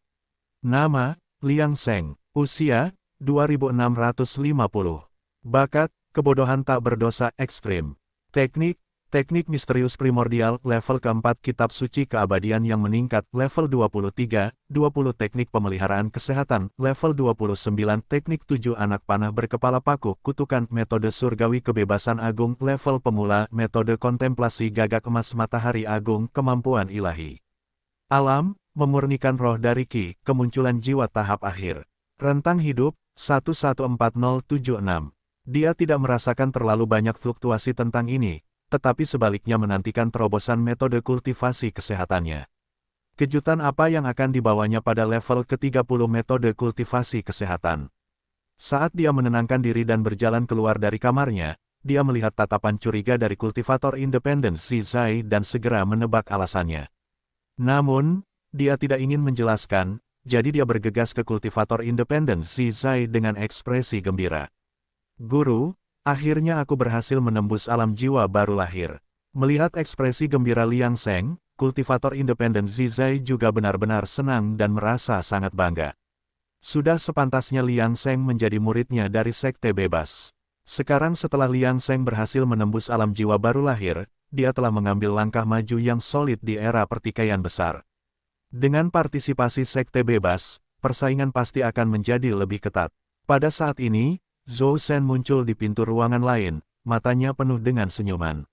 Nama, Liang Seng. Usia, 2650. Bakat, kebodohan tak berdosa ekstrim. Teknik, teknik misterius primordial level keempat kitab suci keabadian yang meningkat level 23, 20 teknik pemeliharaan kesehatan level 29 teknik 7 anak panah berkepala paku kutukan metode surgawi kebebasan agung level pemula metode kontemplasi gagak emas matahari agung kemampuan ilahi. Alam, memurnikan roh dari Ki, kemunculan jiwa tahap akhir. Rentang hidup, 114076. Dia tidak merasakan terlalu banyak fluktuasi tentang ini, tetapi sebaliknya menantikan terobosan metode kultivasi kesehatannya. Kejutan apa yang akan dibawanya pada level ke-30 metode kultivasi kesehatan? Saat dia menenangkan diri dan berjalan keluar dari kamarnya, dia melihat tatapan curiga dari kultivator independen Xi Zai dan segera menebak alasannya. Namun, dia tidak ingin menjelaskan, jadi dia bergegas ke kultivator independen Xi Zai dengan ekspresi gembira. Guru, akhirnya aku berhasil menembus alam jiwa baru lahir. Melihat ekspresi gembira Liang Seng, kultivator independen Xi Zai juga benar-benar senang dan merasa sangat bangga. Sudah sepantasnya Liang Seng menjadi muridnya dari Sekte Bebas. Sekarang setelah Liang Seng berhasil menembus alam jiwa baru lahir, dia telah mengambil langkah maju yang solid di era pertikaian besar. Dengan partisipasi Sekte Bebas, persaingan pasti akan menjadi lebih ketat. Pada saat ini, Zhou Shen muncul di pintu ruangan lain, matanya penuh dengan senyuman.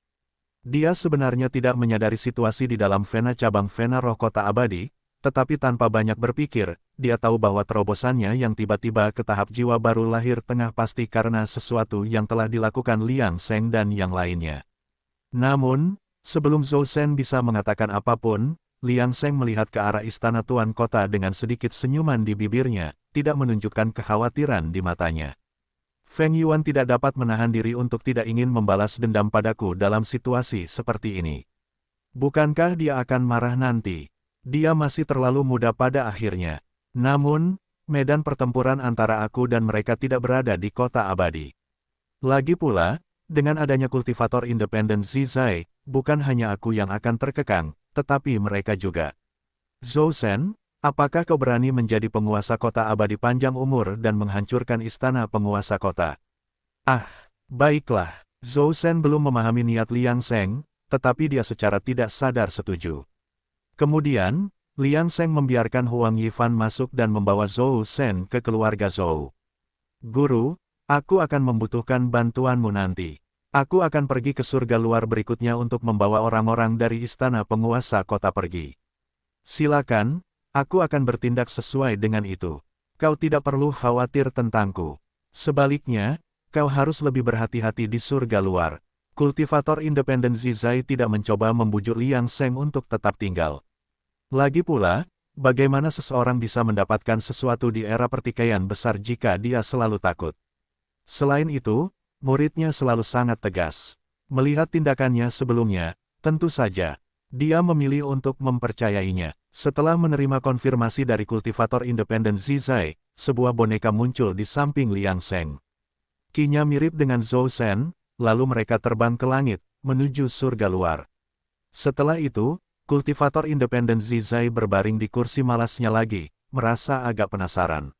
Dia sebenarnya tidak menyadari situasi di dalam Vena cabang Vena Roh Kota Abadi, tetapi tanpa banyak berpikir, dia tahu bahwa terobosannya yang tiba-tiba ke tahap jiwa baru lahir tengah pasti karena sesuatu yang telah dilakukan Liang Seng dan yang lainnya. Namun, sebelum Zhou Shen bisa mengatakan apapun, Liang Seng melihat ke arah istana Tuan Kota dengan sedikit senyuman di bibirnya, tidak menunjukkan kekhawatiran di matanya. Feng Yuan tidak dapat menahan diri untuk tidak ingin membalas dendam padaku dalam situasi seperti ini. Bukankah dia akan marah nanti? Dia masih terlalu muda pada akhirnya. Namun, medan pertempuran antara aku dan mereka tidak berada di kota abadi. Lagi pula, dengan adanya kultivator independen Xi Zai, bukan hanya aku yang akan terkekang, tetapi mereka juga. Zhou Shen, apakah kau berani menjadi penguasa kota abadi panjang umur dan menghancurkan istana penguasa kota? Ah, baiklah. Zhou Shen belum memahami niat Liang Seng, tetapi dia secara tidak sadar setuju. Kemudian, Liang Seng membiarkan Huang Yifan masuk dan membawa Zhou Shen ke keluarga Zhou. Guru, aku akan membutuhkan bantuanmu nanti. Aku akan pergi ke surga luar berikutnya untuk membawa orang-orang dari istana penguasa kota pergi. Silakan. Aku akan bertindak sesuai dengan itu. Kau tidak perlu khawatir tentangku. Sebaliknya, kau harus lebih berhati-hati di surga luar. Kultivator independen Xi Zai tidak mencoba membujuk Liang Seng untuk tetap tinggal. Lagi pula, bagaimana seseorang bisa mendapatkan sesuatu di era pertikaian besar jika dia selalu takut? Selain itu, muridnya selalu sangat tegas. Melihat tindakannya sebelumnya, tentu saja, dia memilih untuk mempercayainya. Setelah menerima konfirmasi dari kultivator independen Xi Zai, sebuah boneka muncul di samping Liang Seng. Kinya mirip dengan Zhou Shen, lalu mereka terbang ke langit, menuju surga luar. Setelah itu, kultivator independen Xi Zai berbaring di kursi malasnya lagi, merasa agak penasaran.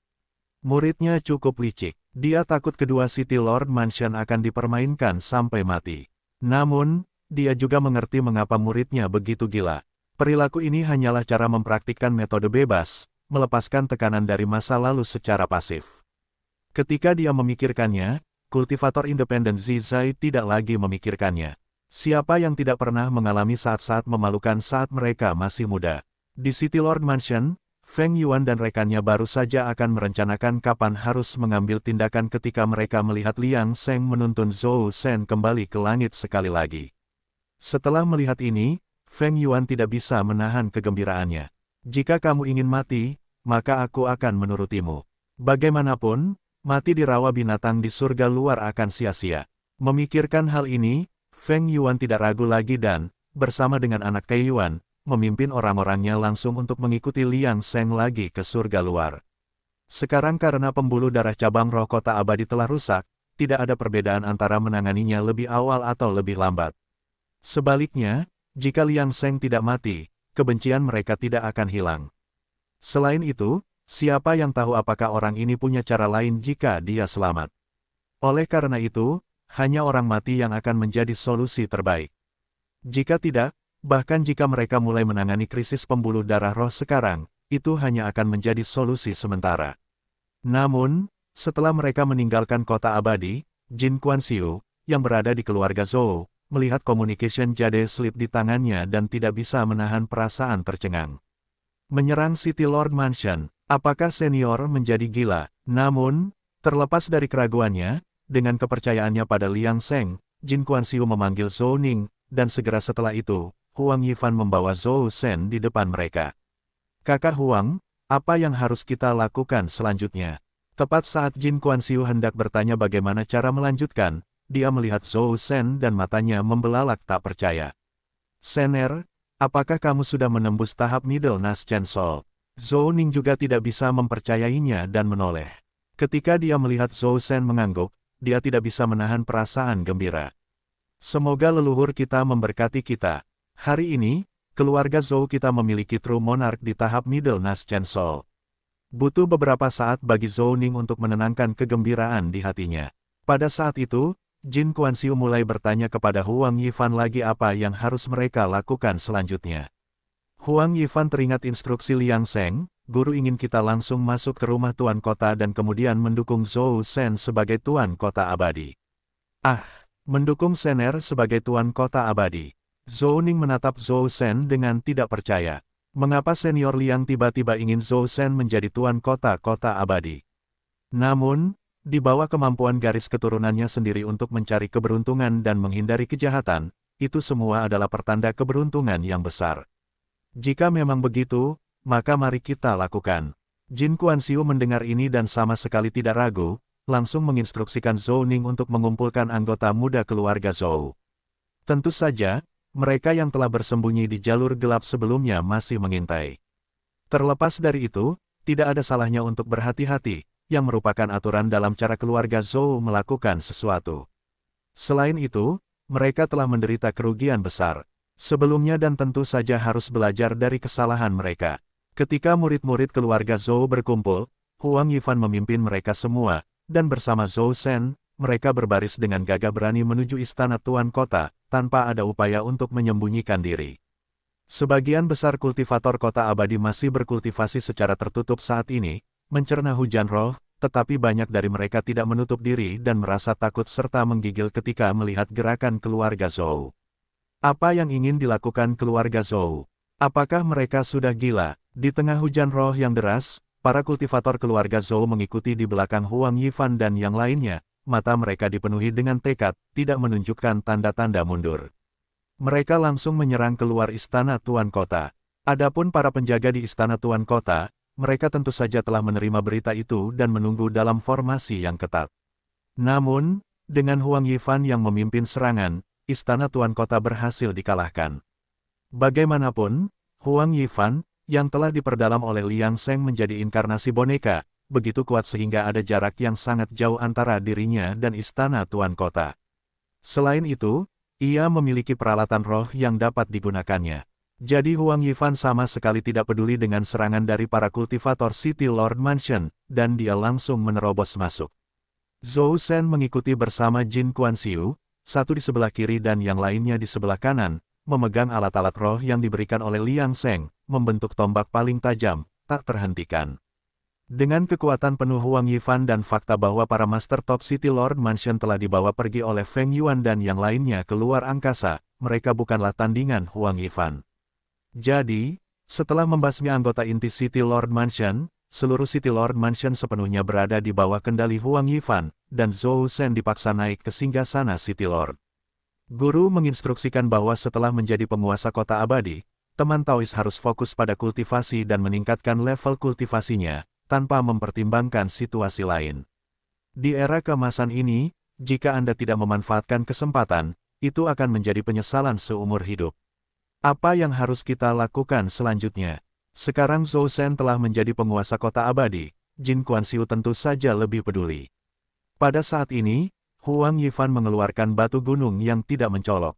Muridnya cukup licik, dia takut kedua City Lord Mansion akan dipermainkan sampai mati. Namun, dia juga mengerti mengapa muridnya begitu gila. Perilaku ini hanyalah cara mempraktikkan metode bebas, melepaskan tekanan dari masa lalu secara pasif. Ketika dia memikirkannya, kultivator independen Xi Zai tidak lagi memikirkannya. Siapa yang tidak pernah mengalami saat-saat memalukan saat mereka masih muda? Di City Lord Mansion, Feng Yuan dan rekannya baru saja akan merencanakan kapan harus mengambil tindakan ketika mereka melihat Liang Seng menuntun Zhou Shen kembali ke langit sekali lagi. Setelah melihat ini, Feng Yuan tidak bisa menahan kegembiraannya. Jika kamu ingin mati, maka aku akan menurutimu. Bagaimanapun, mati di rawa binatang di surga luar akan sia-sia. Memikirkan hal ini, Feng Yuan tidak ragu lagi dan, bersama dengan anak Kai Yuan, memimpin orang-orangnya langsung untuk mengikuti Liang Seng lagi ke surga luar. Sekarang karena pembuluh darah cabang roh kota abadi telah rusak, tidak ada perbedaan antara menanganinya lebih awal atau lebih lambat. Sebaliknya, jika Liang Seng tidak mati, kebencian mereka tidak akan hilang. Selain itu, siapa yang tahu apakah orang ini punya cara lain jika dia selamat. Oleh karena itu, hanya orang mati yang akan menjadi solusi terbaik. Jika tidak, bahkan jika mereka mulai menangani krisis pembuluh darah roh sekarang, itu hanya akan menjadi solusi sementara. Namun, setelah mereka meninggalkan kota abadi, Jin Guanxiu, yang berada di keluarga Zhou, melihat communication jade slip di tangannya dan tidak bisa menahan perasaan tercengang. Menyerang City Lord Mansion, apakah senior menjadi gila? Namun, terlepas dari keraguannya, dengan kepercayaannya pada Liang Seng, Jin Guanxiu memanggil Zhou Ning, dan segera setelah itu, Huang Yifan membawa Zhou Shen di depan mereka. Kakak Huang, apa yang harus kita lakukan selanjutnya? Tepat saat Jin Guanxiu hendak bertanya bagaimana cara melanjutkan, dia melihat Zhou Shen dan matanya membelalak tak percaya. Sener, apakah kamu sudah menembus tahap Middle Nas Chancel? Zhou Ning juga tidak bisa mempercayainya dan menoleh. Ketika dia melihat Zhou Shen mengangguk, dia tidak bisa menahan perasaan gembira. Semoga leluhur kita memberkati kita. Hari ini, keluarga Zhou kita memiliki True Monarch di tahap Middle Nas Chancel. Butuh beberapa saat bagi Zhou Ning untuk menenangkan kegembiraan di hatinya. Pada saat itu, Jin Guanxiu mulai bertanya kepada Huang Yifan lagi apa yang harus mereka lakukan selanjutnya. Huang Yifan teringat instruksi Liang Seng, guru ingin kita langsung masuk ke rumah tuan kota dan kemudian mendukung Zhou Shen sebagai tuan kota abadi. Ah, mendukung Sener sebagai tuan kota abadi. Zhou Ning menatap Zhou Shen dengan tidak percaya. Mengapa senior Liang tiba-tiba ingin Zhou Shen menjadi tuan kota abadi? Namun, di bawah kemampuan garis keturunannya sendiri untuk mencari keberuntungan dan menghindari kejahatan, itu semua adalah pertanda keberuntungan yang besar. Jika memang begitu, maka mari kita lakukan. Jin Guanxiu mendengar ini dan sama sekali tidak ragu, langsung menginstruksikan Zhou Ning untuk mengumpulkan anggota muda keluarga Zhou. Tentu saja, mereka yang telah bersembunyi di jalur gelap sebelumnya masih mengintai. Terlepas dari itu, tidak ada salahnya untuk berhati-hati, yang merupakan aturan dalam cara keluarga Zhou melakukan sesuatu. Selain itu, mereka telah menderita kerugian besar sebelumnya dan tentu saja harus belajar dari kesalahan mereka. Ketika murid-murid keluarga Zhou berkumpul, Huang Yifan memimpin mereka semua, dan bersama Zhou Shen, mereka berbaris dengan gagah berani menuju istana tuan kota, tanpa ada upaya untuk menyembunyikan diri. Sebagian besar kultivator kota abadi masih berkultivasi secara tertutup saat ini, mencerna hujan roh, tetapi banyak dari mereka tidak menutup diri dan merasa takut serta menggigil ketika melihat gerakan keluarga Zhou. Apa yang ingin dilakukan keluarga Zhou? Apakah mereka sudah gila? Di tengah hujan roh yang deras, para kultivator keluarga Zhou mengikuti di belakang Huang Yifan dan yang lainnya, mata mereka dipenuhi dengan tekad, tidak menunjukkan tanda-tanda mundur. Mereka langsung menyerang keluar istana tuan kota. Adapun para penjaga di istana tuan kota, mereka tentu saja telah menerima berita itu dan menunggu dalam formasi yang ketat. Namun, dengan Huang Yifan yang memimpin serangan, istana tuan kota berhasil dikalahkan. Bagaimanapun, Huang Yifan, yang telah diperdalam oleh Liang Seng menjadi inkarnasi boneka, begitu kuat sehingga ada jarak yang sangat jauh antara dirinya dan istana tuan kota. Selain itu, ia memiliki peralatan roh yang dapat digunakannya. Jadi Huang Yifan sama sekali tidak peduli dengan serangan dari para kultivator City Lord Mansion, dan dia langsung menerobos masuk. Zhou Shen mengikuti bersama Jin Guanxiu, satu di sebelah kiri dan yang lainnya di sebelah kanan, memegang alat-alat roh yang diberikan oleh Liang Seng, membentuk tombak paling tajam, tak terhentikan. Dengan kekuatan penuh Huang Yifan dan fakta bahwa para Master Top City Lord Mansion telah dibawa pergi oleh Feng Yuan dan yang lainnya ke luar angkasa, mereka bukanlah tandingan Huang Yifan. Jadi, setelah membasmi anggota inti City Lord Mansion, seluruh City Lord Mansion sepenuhnya berada di bawah kendali Huang Yifan, dan Zhou Shen dipaksa naik ke singgasana City Lord. Guru menginstruksikan bahwa setelah menjadi penguasa kota abadi, teman Taois harus fokus pada kultivasi dan meningkatkan level kultivasinya, tanpa mempertimbangkan situasi lain. Di era keemasan ini, jika Anda tidak memanfaatkan kesempatan, itu akan menjadi penyesalan seumur hidup. Apa yang harus kita lakukan selanjutnya? Sekarang Zhou Shen telah menjadi penguasa kota abadi, Jin Guanxiu tentu saja lebih peduli. Pada saat ini, Huang Yifan mengeluarkan batu gunung yang tidak mencolok.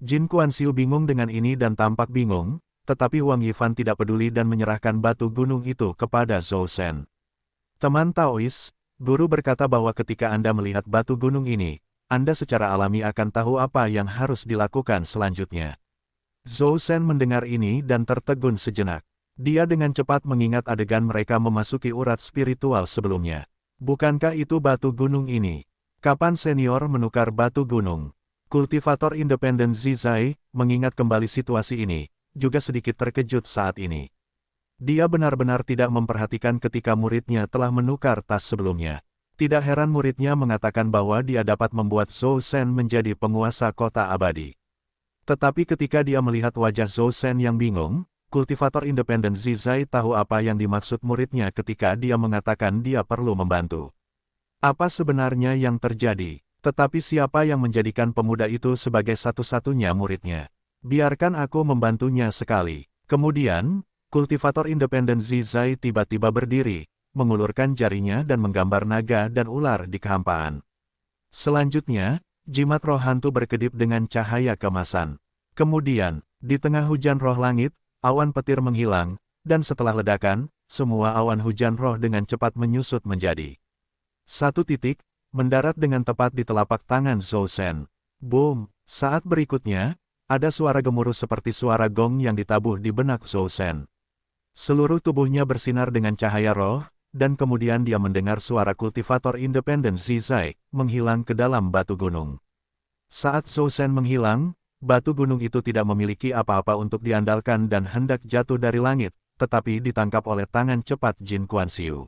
Jin Guanxiu bingung dengan ini dan tampak bingung, tetapi Huang Yifan tidak peduli dan menyerahkan batu gunung itu kepada Zhou Shen. Teman Taois, guru berkata bahwa ketika Anda melihat batu gunung ini, Anda secara alami akan tahu apa yang harus dilakukan selanjutnya. Zhou Shen mendengar ini dan tertegun sejenak. Dia dengan cepat mengingat adegan mereka memasuki urat spiritual sebelumnya. Bukankah itu batu gunung ini? Kapan senior menukar batu gunung? Kultivator independen Zizai mengingat kembali situasi ini, juga sedikit terkejut saat ini. Dia benar-benar tidak memperhatikan ketika muridnya telah menukar tas sebelumnya. Tidak heran muridnya mengatakan bahwa dia dapat membuat Zhou Shen menjadi penguasa kota abadi. Tetapi ketika dia melihat wajah Zhou Shen yang bingung, kultivator independen Zizai tahu apa yang dimaksud muridnya ketika dia mengatakan dia perlu membantu. Apa sebenarnya yang terjadi? Tetapi siapa yang menjadikan pemuda itu sebagai satu-satunya muridnya? Biarkan aku membantunya sekali. Kemudian, kultivator independen Zizai tiba-tiba berdiri, mengulurkan jarinya dan menggambar naga dan ular di kehampaan. Selanjutnya, jimat roh hantu berkedip dengan cahaya kemasan. Kemudian, di tengah hujan roh langit, awan petir menghilang, dan setelah ledakan, semua awan hujan roh dengan cepat menyusut menjadi satu titik, mendarat dengan tepat di telapak tangan Zhou Shen. Boom! Saat berikutnya, ada suara gemuruh seperti suara gong yang ditabuh di benak Zhou Shen. Seluruh tubuhnya bersinar dengan cahaya roh, dan kemudian dia mendengar suara kultivator independen Zizai menghilang ke dalam batu gunung. Saat Zhou Shen menghilang, batu gunung itu tidak memiliki apa-apa untuk diandalkan dan hendak jatuh dari langit, tetapi ditangkap oleh tangan cepat Jin Kuan-Xiu.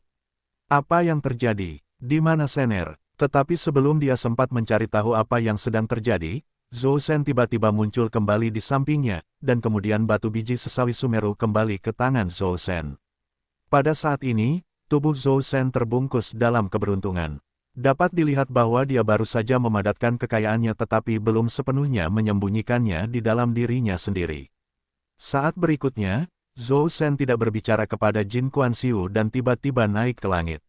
Apa yang terjadi? Di mana Sener? Tetapi sebelum dia sempat mencari tahu apa yang sedang terjadi, Zhou Shen tiba-tiba muncul kembali di sampingnya, dan kemudian batu biji sesawi Sumeru kembali ke tangan Zhou Shen. Pada saat ini, tubuh Zhou Shen terbungkus dalam keberuntungan. Dapat dilihat bahwa dia baru saja memadatkan kekayaannya tetapi belum sepenuhnya menyembunyikannya di dalam dirinya sendiri. Saat berikutnya, Zhou Shen tidak berbicara kepada Jin Kuan-Xiu dan tiba-tiba naik ke langit.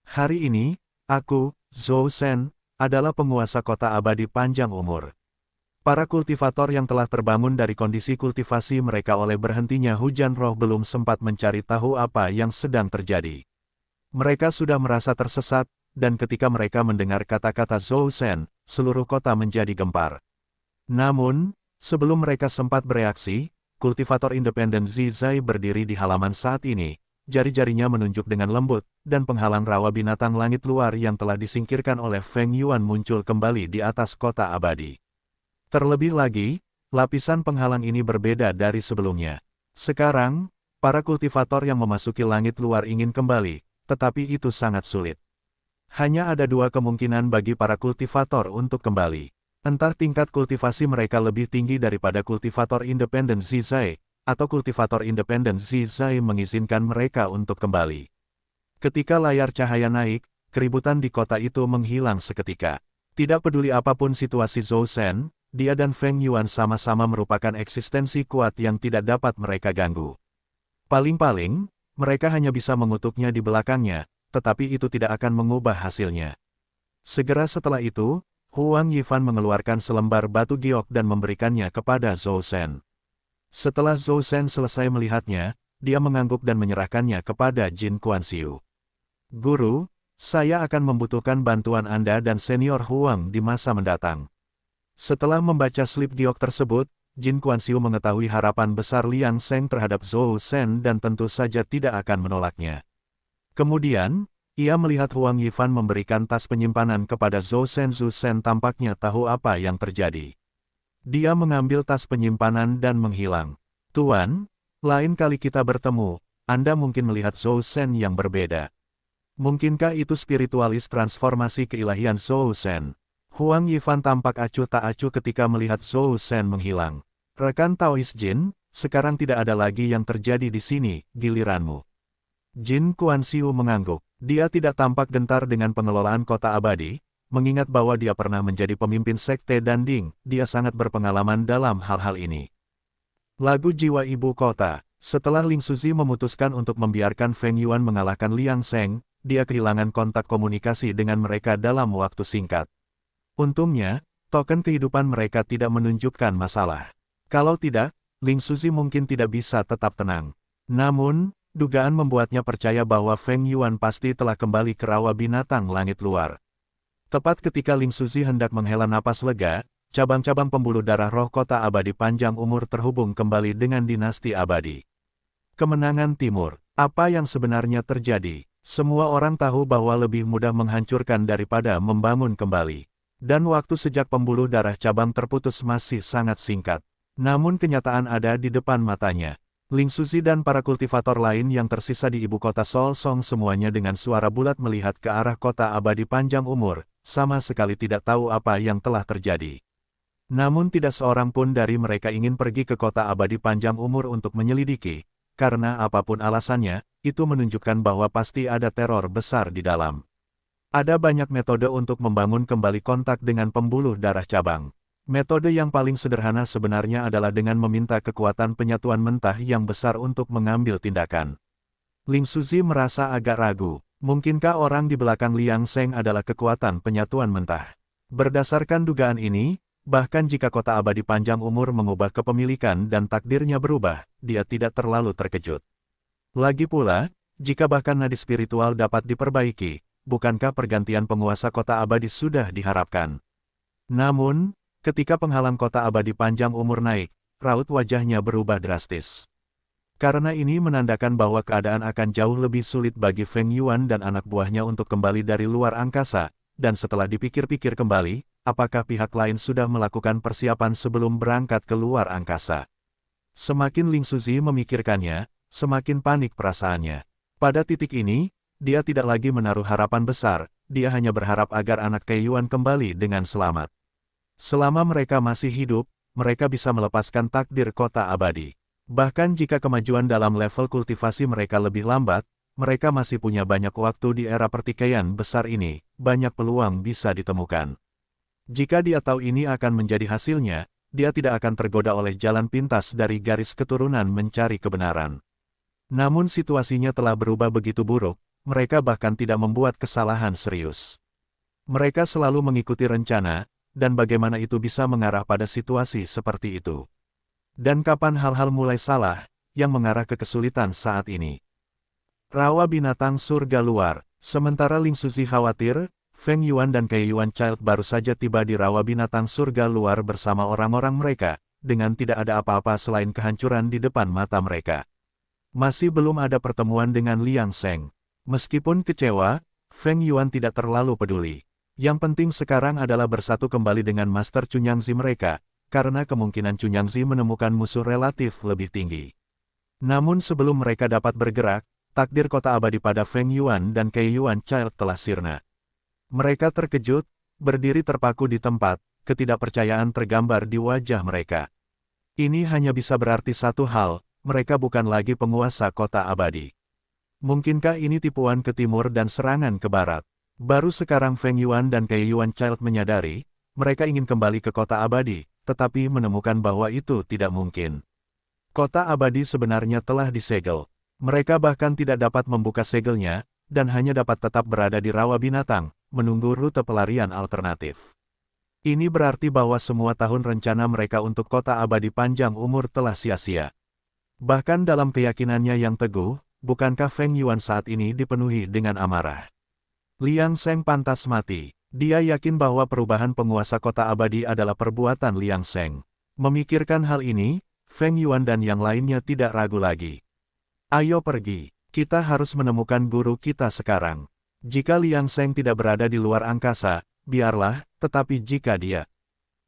Hari ini, aku, Zhou Shen, adalah penguasa kota abadi panjang umur. Para kultivator yang telah terbangun dari kondisi kultivasi mereka oleh berhentinya hujan roh belum sempat mencari tahu apa yang sedang terjadi. Mereka sudah merasa tersesat, dan ketika mereka mendengar kata-kata Zhou Shen, seluruh kota menjadi gempar. Namun, sebelum mereka sempat bereaksi, kultivator independen Zizai berdiri di halaman saat ini. Jari-jarinya menunjuk dengan lembut, dan penghalang rawa binatang langit luar yang telah disingkirkan oleh Feng Yuan muncul kembali di atas kota abadi. Terlebih lagi, lapisan penghalang ini berbeda dari sebelumnya. Sekarang, para kultivator yang memasuki langit luar ingin kembali, tetapi itu sangat sulit. Hanya ada dua kemungkinan bagi para kultivator untuk kembali. Entah tingkat kultivasi mereka lebih tinggi daripada kultivator independen Zizai, atau kultivator independen Zizai mengizinkan mereka untuk kembali. Ketika layar cahaya naik, keributan di kota itu menghilang seketika. Tidak peduli apapun situasi Zhou Shen, dia dan Feng Yuan sama-sama merupakan eksistensi kuat yang tidak dapat mereka ganggu. Paling-paling, mereka hanya bisa mengutuknya di belakangnya, tetapi itu tidak akan mengubah hasilnya. Segera setelah itu, Huang Yifan mengeluarkan selembar batu giok dan memberikannya kepada Zhou Shen. Setelah Zhou Shen selesai melihatnya, dia mengangguk dan menyerahkannya kepada Jin Kuan-Xiu. Guru, saya akan membutuhkan bantuan Anda dan senior Huang di masa mendatang. Setelah membaca slip giok tersebut, Jin Kuan-Xiu mengetahui harapan besar Liang Sheng terhadap Zhou Shen dan tentu saja tidak akan menolaknya. Kemudian, ia melihat Huang Yifan memberikan tas penyimpanan kepada Zhou Shen. Zhou Shen tampaknya tahu apa yang terjadi. Dia mengambil tas penyimpanan dan menghilang. Tuan, lain kali kita bertemu, Anda mungkin melihat Zhou Shen yang berbeda. Mungkinkah itu spiritualis transformasi keilahian Zhou Shen? Huang Yifan tampak acuh tak acuh ketika melihat Zhou Shen menghilang. Rekan Taois Jin, sekarang tidak ada lagi yang terjadi di sini, giliranmu. Jin Kuan-Xiu mengangguk. Dia tidak tampak gentar dengan pengelolaan kota abadi, mengingat bahwa dia pernah menjadi pemimpin sekte Danding, dia sangat berpengalaman dalam hal-hal ini. Lagu Jiwa Ibu Kota. Setelah Ling Suzi memutuskan untuk membiarkan Feng Yuan mengalahkan Liang Sheng, dia kehilangan kontak komunikasi dengan mereka dalam waktu singkat. Untungnya, token kehidupan mereka tidak menunjukkan masalah. Kalau tidak, Ling Suzi mungkin tidak bisa tetap tenang. Namun, dugaan membuatnya percaya bahwa Feng Yuan pasti telah kembali ke rawa binatang langit luar. Tepat ketika Ling Suzi hendak menghela napas lega, cabang-cabang pembuluh darah roh kota abadi panjang umur terhubung kembali dengan dinasti abadi. Kemenangan Timur. Apa yang sebenarnya terjadi? Semua orang tahu bahwa lebih mudah menghancurkan daripada membangun kembali. Dan waktu sejak pembuluh darah cabang terputus masih sangat singkat. Namun kenyataan ada di depan matanya. Ling Suzi dan para kultivator lain yang tersisa di ibu kota Sol Song semuanya dengan suara bulat melihat ke arah kota abadi panjang umur, sama sekali tidak tahu apa yang telah terjadi. Namun tidak seorang pun dari mereka ingin pergi ke kota abadi panjang umur untuk menyelidiki, karena apapun alasannya, itu menunjukkan bahwa pasti ada teror besar di dalam. Ada banyak metode untuk membangun kembali kontak dengan pembuluh darah cabang. Metode yang paling sederhana sebenarnya adalah dengan meminta kekuatan penyatuan mentah yang besar untuk mengambil tindakan. Ling Suzi merasa agak ragu, mungkinkah orang di belakang Liang Seng adalah kekuatan penyatuan mentah? Berdasarkan dugaan ini, bahkan jika kota abadi panjang umur mengubah kepemilikan dan takdirnya berubah, dia tidak terlalu terkejut. Lagi pula, jika bahkan nadi spiritual dapat diperbaiki, bukankah pergantian penguasa kota abadi sudah diharapkan? Namun, ketika penghalang kota abadi panjang umur naik, raut wajahnya berubah drastis. Karena ini menandakan bahwa keadaan akan jauh lebih sulit bagi Feng Yuan dan anak buahnya untuk kembali dari luar angkasa, dan setelah dipikir-pikir kembali, apakah pihak lain sudah melakukan persiapan sebelum berangkat ke luar angkasa? Semakin Ling Suzi memikirkannya, semakin panik perasaannya. Pada titik ini, dia tidak lagi menaruh harapan besar, dia hanya berharap agar anak Kei Yuan kembali dengan selamat. Selama mereka masih hidup, mereka bisa melepaskan takdir kota abadi. Bahkan jika kemajuan dalam level kultivasi mereka lebih lambat, mereka masih punya banyak waktu di era pertikaian besar ini, banyak peluang bisa ditemukan. Jika dia tahu ini akan menjadi hasilnya, dia tidak akan tergoda oleh jalan pintas dari garis keturunan mencari kebenaran. Namun situasinya telah berubah begitu buruk, mereka bahkan tidak membuat kesalahan serius. Mereka selalu mengikuti rencana, dan bagaimana itu bisa mengarah pada situasi seperti itu. Dan kapan hal-hal mulai salah, yang mengarah ke kesulitan saat ini. Rawa binatang surga luar. Sementara Ling Suzi khawatir, Feng Yuan dan Kei Yuan Child baru saja tiba di rawa binatang surga luar bersama orang-orang mereka, dengan tidak ada apa-apa selain kehancuran di depan mata mereka. Masih belum ada pertemuan dengan Liang Seng. Meskipun kecewa, Feng Yuan tidak terlalu peduli. Yang penting sekarang adalah bersatu kembali dengan Master Cunyangzi mereka, karena kemungkinan Cunyangzi menemukan musuh relatif lebih tinggi. Namun sebelum mereka dapat bergerak, takdir kota abadi pada Feng Yuan dan Kei Yuan Child telah sirna. Mereka terkejut, berdiri terpaku di tempat, ketidakpercayaan tergambar di wajah mereka. Ini hanya bisa berarti satu hal, mereka bukan lagi penguasa kota abadi. Mungkinkah ini tipuan ke timur dan serangan ke barat? Baru sekarang Feng Yuan dan Kei Yuan Child menyadari, mereka ingin kembali ke kota abadi, tetapi menemukan bahwa itu tidak mungkin. Kota abadi sebenarnya telah disegel. Mereka bahkan tidak dapat membuka segelnya, dan hanya dapat tetap berada di rawa binatang, menunggu rute pelarian alternatif. Ini berarti bahwa semua tahun rencana mereka untuk kota abadi panjang umur telah sia-sia. Bahkan dalam keyakinannya yang teguh, bukankah Feng Yuan saat ini dipenuhi dengan amarah? Liang Seng pantas mati. Dia yakin bahwa perubahan penguasa kota abadi adalah perbuatan Liang Seng. Memikirkan hal ini, Feng Yuan dan yang lainnya tidak ragu lagi. Ayo pergi, kita harus menemukan guru kita sekarang. Jika Liang Seng tidak berada di luar angkasa, biarlah, tetapi jika dia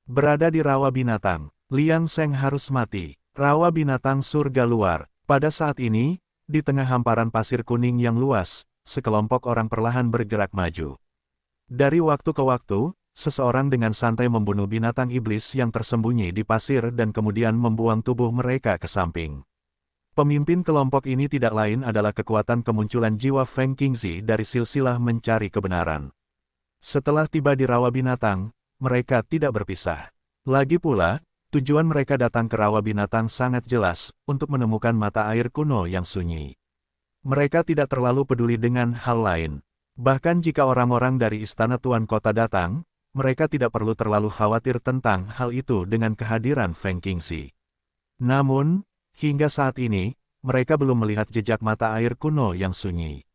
berada di rawa binatang, Liang Seng harus mati. Rawa binatang surga luar. Pada saat ini, di tengah hamparan pasir kuning yang luas, sekelompok orang perlahan bergerak maju. Dari waktu ke waktu, seseorang dengan santai membunuh binatang iblis yang tersembunyi di pasir dan kemudian membuang tubuh mereka ke samping. Pemimpin kelompok ini tidak lain adalah kekuatan kemunculan jiwa Feng Qingzi dari silsilah mencari kebenaran. Setelah tiba di rawa binatang, mereka tidak berpisah. Lagi pula, tujuan mereka datang ke rawa binatang sangat jelas, untuk menemukan mata air kuno yang sunyi. Mereka tidak terlalu peduli dengan hal lain. Bahkan jika orang-orang dari istana Tuan Kota datang, mereka tidak perlu terlalu khawatir tentang hal itu dengan kehadiran Feng Qingzi. Namun, hingga saat ini, mereka belum melihat jejak mata air kuno yang sunyi.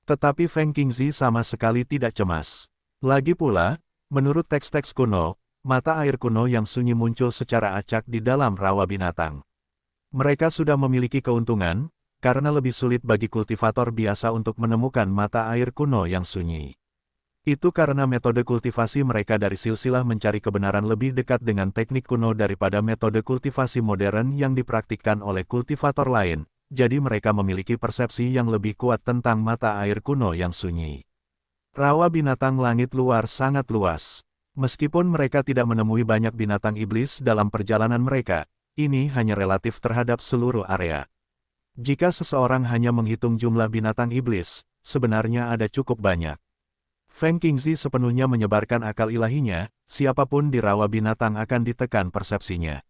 Tetapi Feng Qingzi sama sekali tidak cemas. Lagi pula, menurut teks-teks kuno, mata air kuno yang sunyi muncul secara acak di dalam rawa binatang. Mereka sudah memiliki keuntungan, karena lebih sulit bagi kultivator biasa untuk menemukan mata air kuno yang sunyi. Itu karena metode kultivasi mereka dari silsilah mencari kebenaran lebih dekat dengan teknik kuno daripada metode kultivasi modern yang dipraktikkan oleh kultivator lain, jadi mereka memiliki persepsi yang lebih kuat tentang mata air kuno yang sunyi. Rawa binatang langit luar sangat luas. Meskipun mereka tidak menemui banyak binatang iblis dalam perjalanan mereka, ini hanya relatif terhadap seluruh area. Jika seseorang hanya menghitung jumlah binatang iblis, sebenarnya ada cukup banyak. Feng Qingzi sepenuhnya menyebarkan akal ilahinya, siapapun di rawa binatang akan ditekan persepsinya.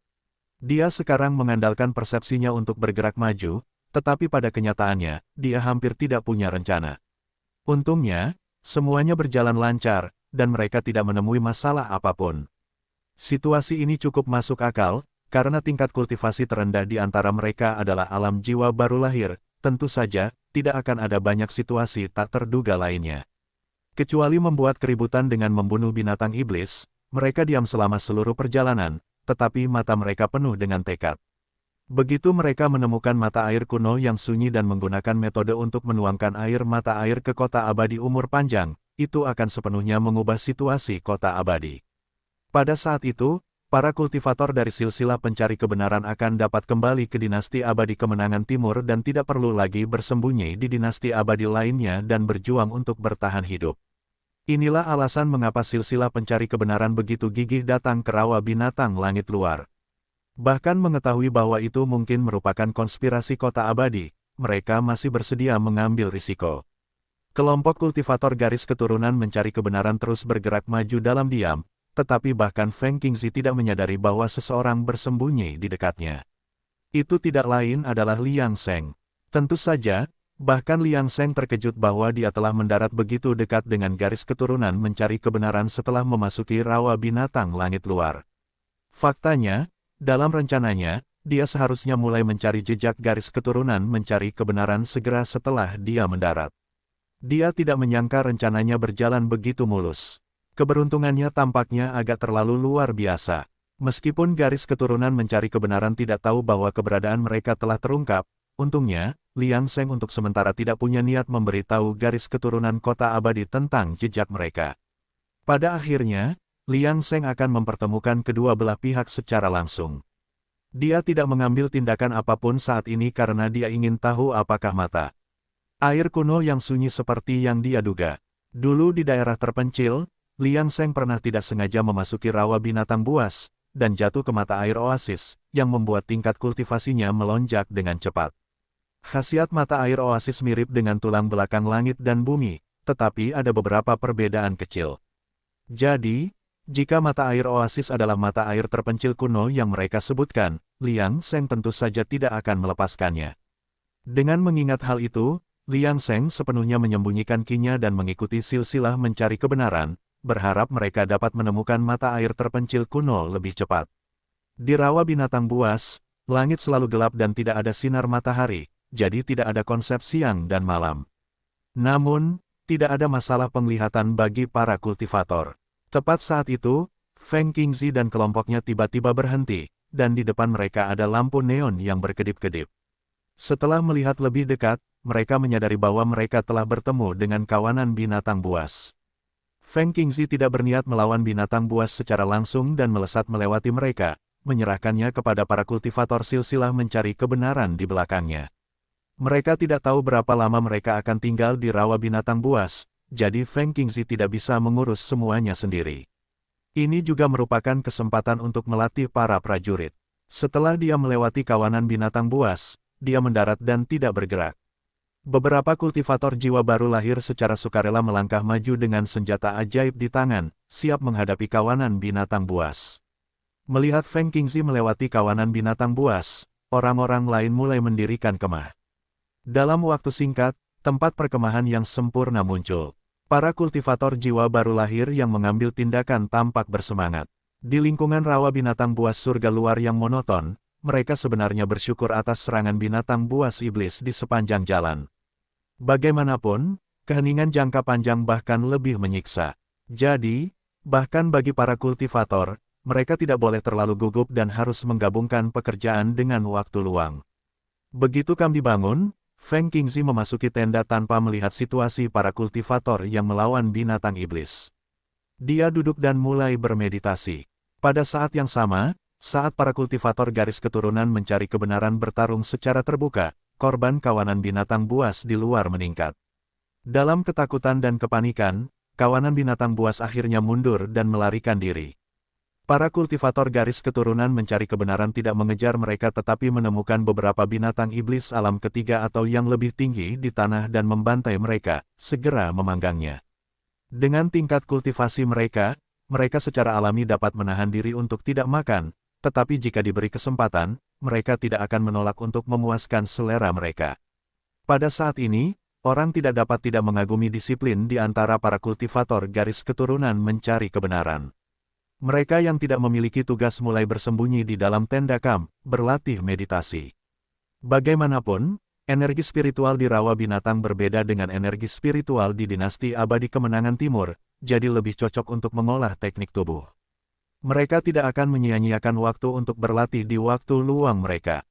Dia sekarang mengandalkan persepsinya untuk bergerak maju, tetapi pada kenyataannya, dia hampir tidak punya rencana. Untungnya, semuanya berjalan lancar, dan mereka tidak menemui masalah apapun. Situasi ini cukup masuk akal, karena tingkat kultivasi terendah di antara mereka adalah alam jiwa baru lahir, tentu saja, tidak akan ada banyak situasi tak terduga lainnya. Kecuali membuat keributan dengan membunuh binatang iblis, mereka diam selama seluruh perjalanan, tetapi mata mereka penuh dengan tekad. Begitu mereka menemukan mata air kuno yang sunyi dan menggunakan metode untuk menuangkan air mata air ke kota abadi umur panjang, itu akan sepenuhnya mengubah situasi kota abadi. Pada saat itu, para kultivator dari silsilah pencari kebenaran akan dapat kembali ke dinasti abadi kemenangan timur dan tidak perlu lagi bersembunyi di dinasti abadi lainnya dan berjuang untuk bertahan hidup. Inilah alasan mengapa silsilah pencari kebenaran begitu gigih datang ke rawa binatang langit luar. Bahkan mengetahui bahwa itu mungkin merupakan konspirasi kota abadi, mereka masih bersedia mengambil risiko. Kelompok kultivator garis keturunan mencari kebenaran terus bergerak maju dalam diam, tetapi bahkan Feng Qingzi tidak menyadari bahwa seseorang bersembunyi di dekatnya. Itu tidak lain adalah Liang Sheng. Tentu saja, bahkan Liang Sheng terkejut bahwa dia telah mendarat begitu dekat dengan garis keturunan mencari kebenaran setelah memasuki rawa binatang langit luar. Faktanya, dalam rencananya, dia seharusnya mulai mencari jejak garis keturunan mencari kebenaran segera setelah dia mendarat. Dia tidak menyangka rencananya berjalan begitu mulus. Keberuntungannya tampaknya agak terlalu luar biasa. Meskipun garis keturunan mencari kebenaran tidak tahu bahwa keberadaan mereka telah terungkap, untungnya, Liang Sheng untuk sementara tidak punya niat memberitahu garis keturunan kota abadi tentang jejak mereka. Pada akhirnya, Liang Sheng akan mempertemukan kedua belah pihak secara langsung. Dia tidak mengambil tindakan apapun saat ini karena dia ingin tahu apakah mata air kuno yang sunyi seperti yang dia duga. Dulu di daerah terpencil, Liang Sheng pernah tidak sengaja memasuki rawa binatang buas, dan jatuh ke mata air oasis, yang membuat tingkat kultivasinya melonjak dengan cepat. Khasiat mata air oasis mirip dengan tulang belakang langit dan bumi, tetapi ada beberapa perbedaan kecil. Jadi, jika mata air oasis adalah mata air terpencil kuno yang mereka sebutkan, Liang Sheng tentu saja tidak akan melepaskannya. Dengan mengingat hal itu, Liang Sheng sepenuhnya menyembunyikan kinya dan mengikuti silsilah mencari kebenaran, berharap mereka dapat menemukan mata air terpencil kuno lebih cepat. Di rawa binatang buas, langit selalu gelap dan tidak ada sinar matahari, jadi tidak ada konsep siang dan malam. Namun, tidak ada masalah penglihatan bagi para kultivator. Tepat saat itu, Feng Qingzi dan kelompoknya tiba-tiba berhenti, dan di depan mereka ada lampu neon yang berkedip-kedip. Setelah melihat lebih dekat, mereka menyadari bahwa mereka telah bertemu dengan kawanan binatang buas. Feng Qingzi tidak berniat melawan binatang buas secara langsung dan melesat melewati mereka, menyerahkannya kepada para kultivator silsilah mencari kebenaran di belakangnya. Mereka tidak tahu berapa lama mereka akan tinggal di rawa binatang buas, jadi Feng Qingzi tidak bisa mengurus semuanya sendiri. Ini juga merupakan kesempatan untuk melatih para prajurit. Setelah dia melewati kawanan binatang buas, dia mendarat dan tidak bergerak. Beberapa kultivator jiwa baru lahir secara sukarela melangkah maju dengan senjata ajaib di tangan, siap menghadapi kawanan binatang buas. Melihat Feng Qingzi melewati kawanan binatang buas, orang-orang lain mulai mendirikan kemah. Dalam waktu singkat, tempat perkemahan yang sempurna muncul. Para kultivator jiwa baru lahir yang mengambil tindakan tampak bersemangat. Di lingkungan rawa binatang buas surga luar yang monoton, mereka sebenarnya bersyukur atas serangan binatang buas iblis di sepanjang jalan. Bagaimanapun, keheningan jangka panjang bahkan lebih menyiksa. Jadi, bahkan bagi para kultivator, mereka tidak boleh terlalu gugup dan harus menggabungkan pekerjaan dengan waktu luang. Begitu kami bangun, Feng Qingzi memasuki tenda tanpa melihat situasi para kultivator yang melawan binatang iblis. Dia duduk dan mulai bermeditasi. Pada saat yang sama, saat para kultivator garis keturunan mencari kebenaran bertarung secara terbuka, korban kawanan binatang buas di luar meningkat. Dalam ketakutan dan kepanikan, kawanan binatang buas akhirnya mundur dan melarikan diri. Para kultivator garis keturunan mencari kebenaran tidak mengejar mereka tetapi menemukan beberapa binatang iblis alam ketiga atau yang lebih tinggi di tanah dan membantai mereka, segera memanggangnya. Dengan tingkat kultivasi mereka, mereka secara alami dapat menahan diri untuk tidak makan, tetapi jika diberi kesempatan, mereka tidak akan menolak untuk memuaskan selera mereka. Pada saat ini, orang tidak dapat tidak mengagumi disiplin di antara para kultivator garis keturunan mencari kebenaran. Mereka yang tidak memiliki tugas mulai bersembunyi di dalam tenda kamp, berlatih meditasi. Bagaimanapun, energi spiritual di rawa binatang berbeda dengan energi spiritual di dinasti abadi kemenangan timur, jadi lebih cocok untuk mengolah teknik tubuh. Mereka tidak akan menyia-nyiakan waktu untuk berlatih di waktu luang mereka.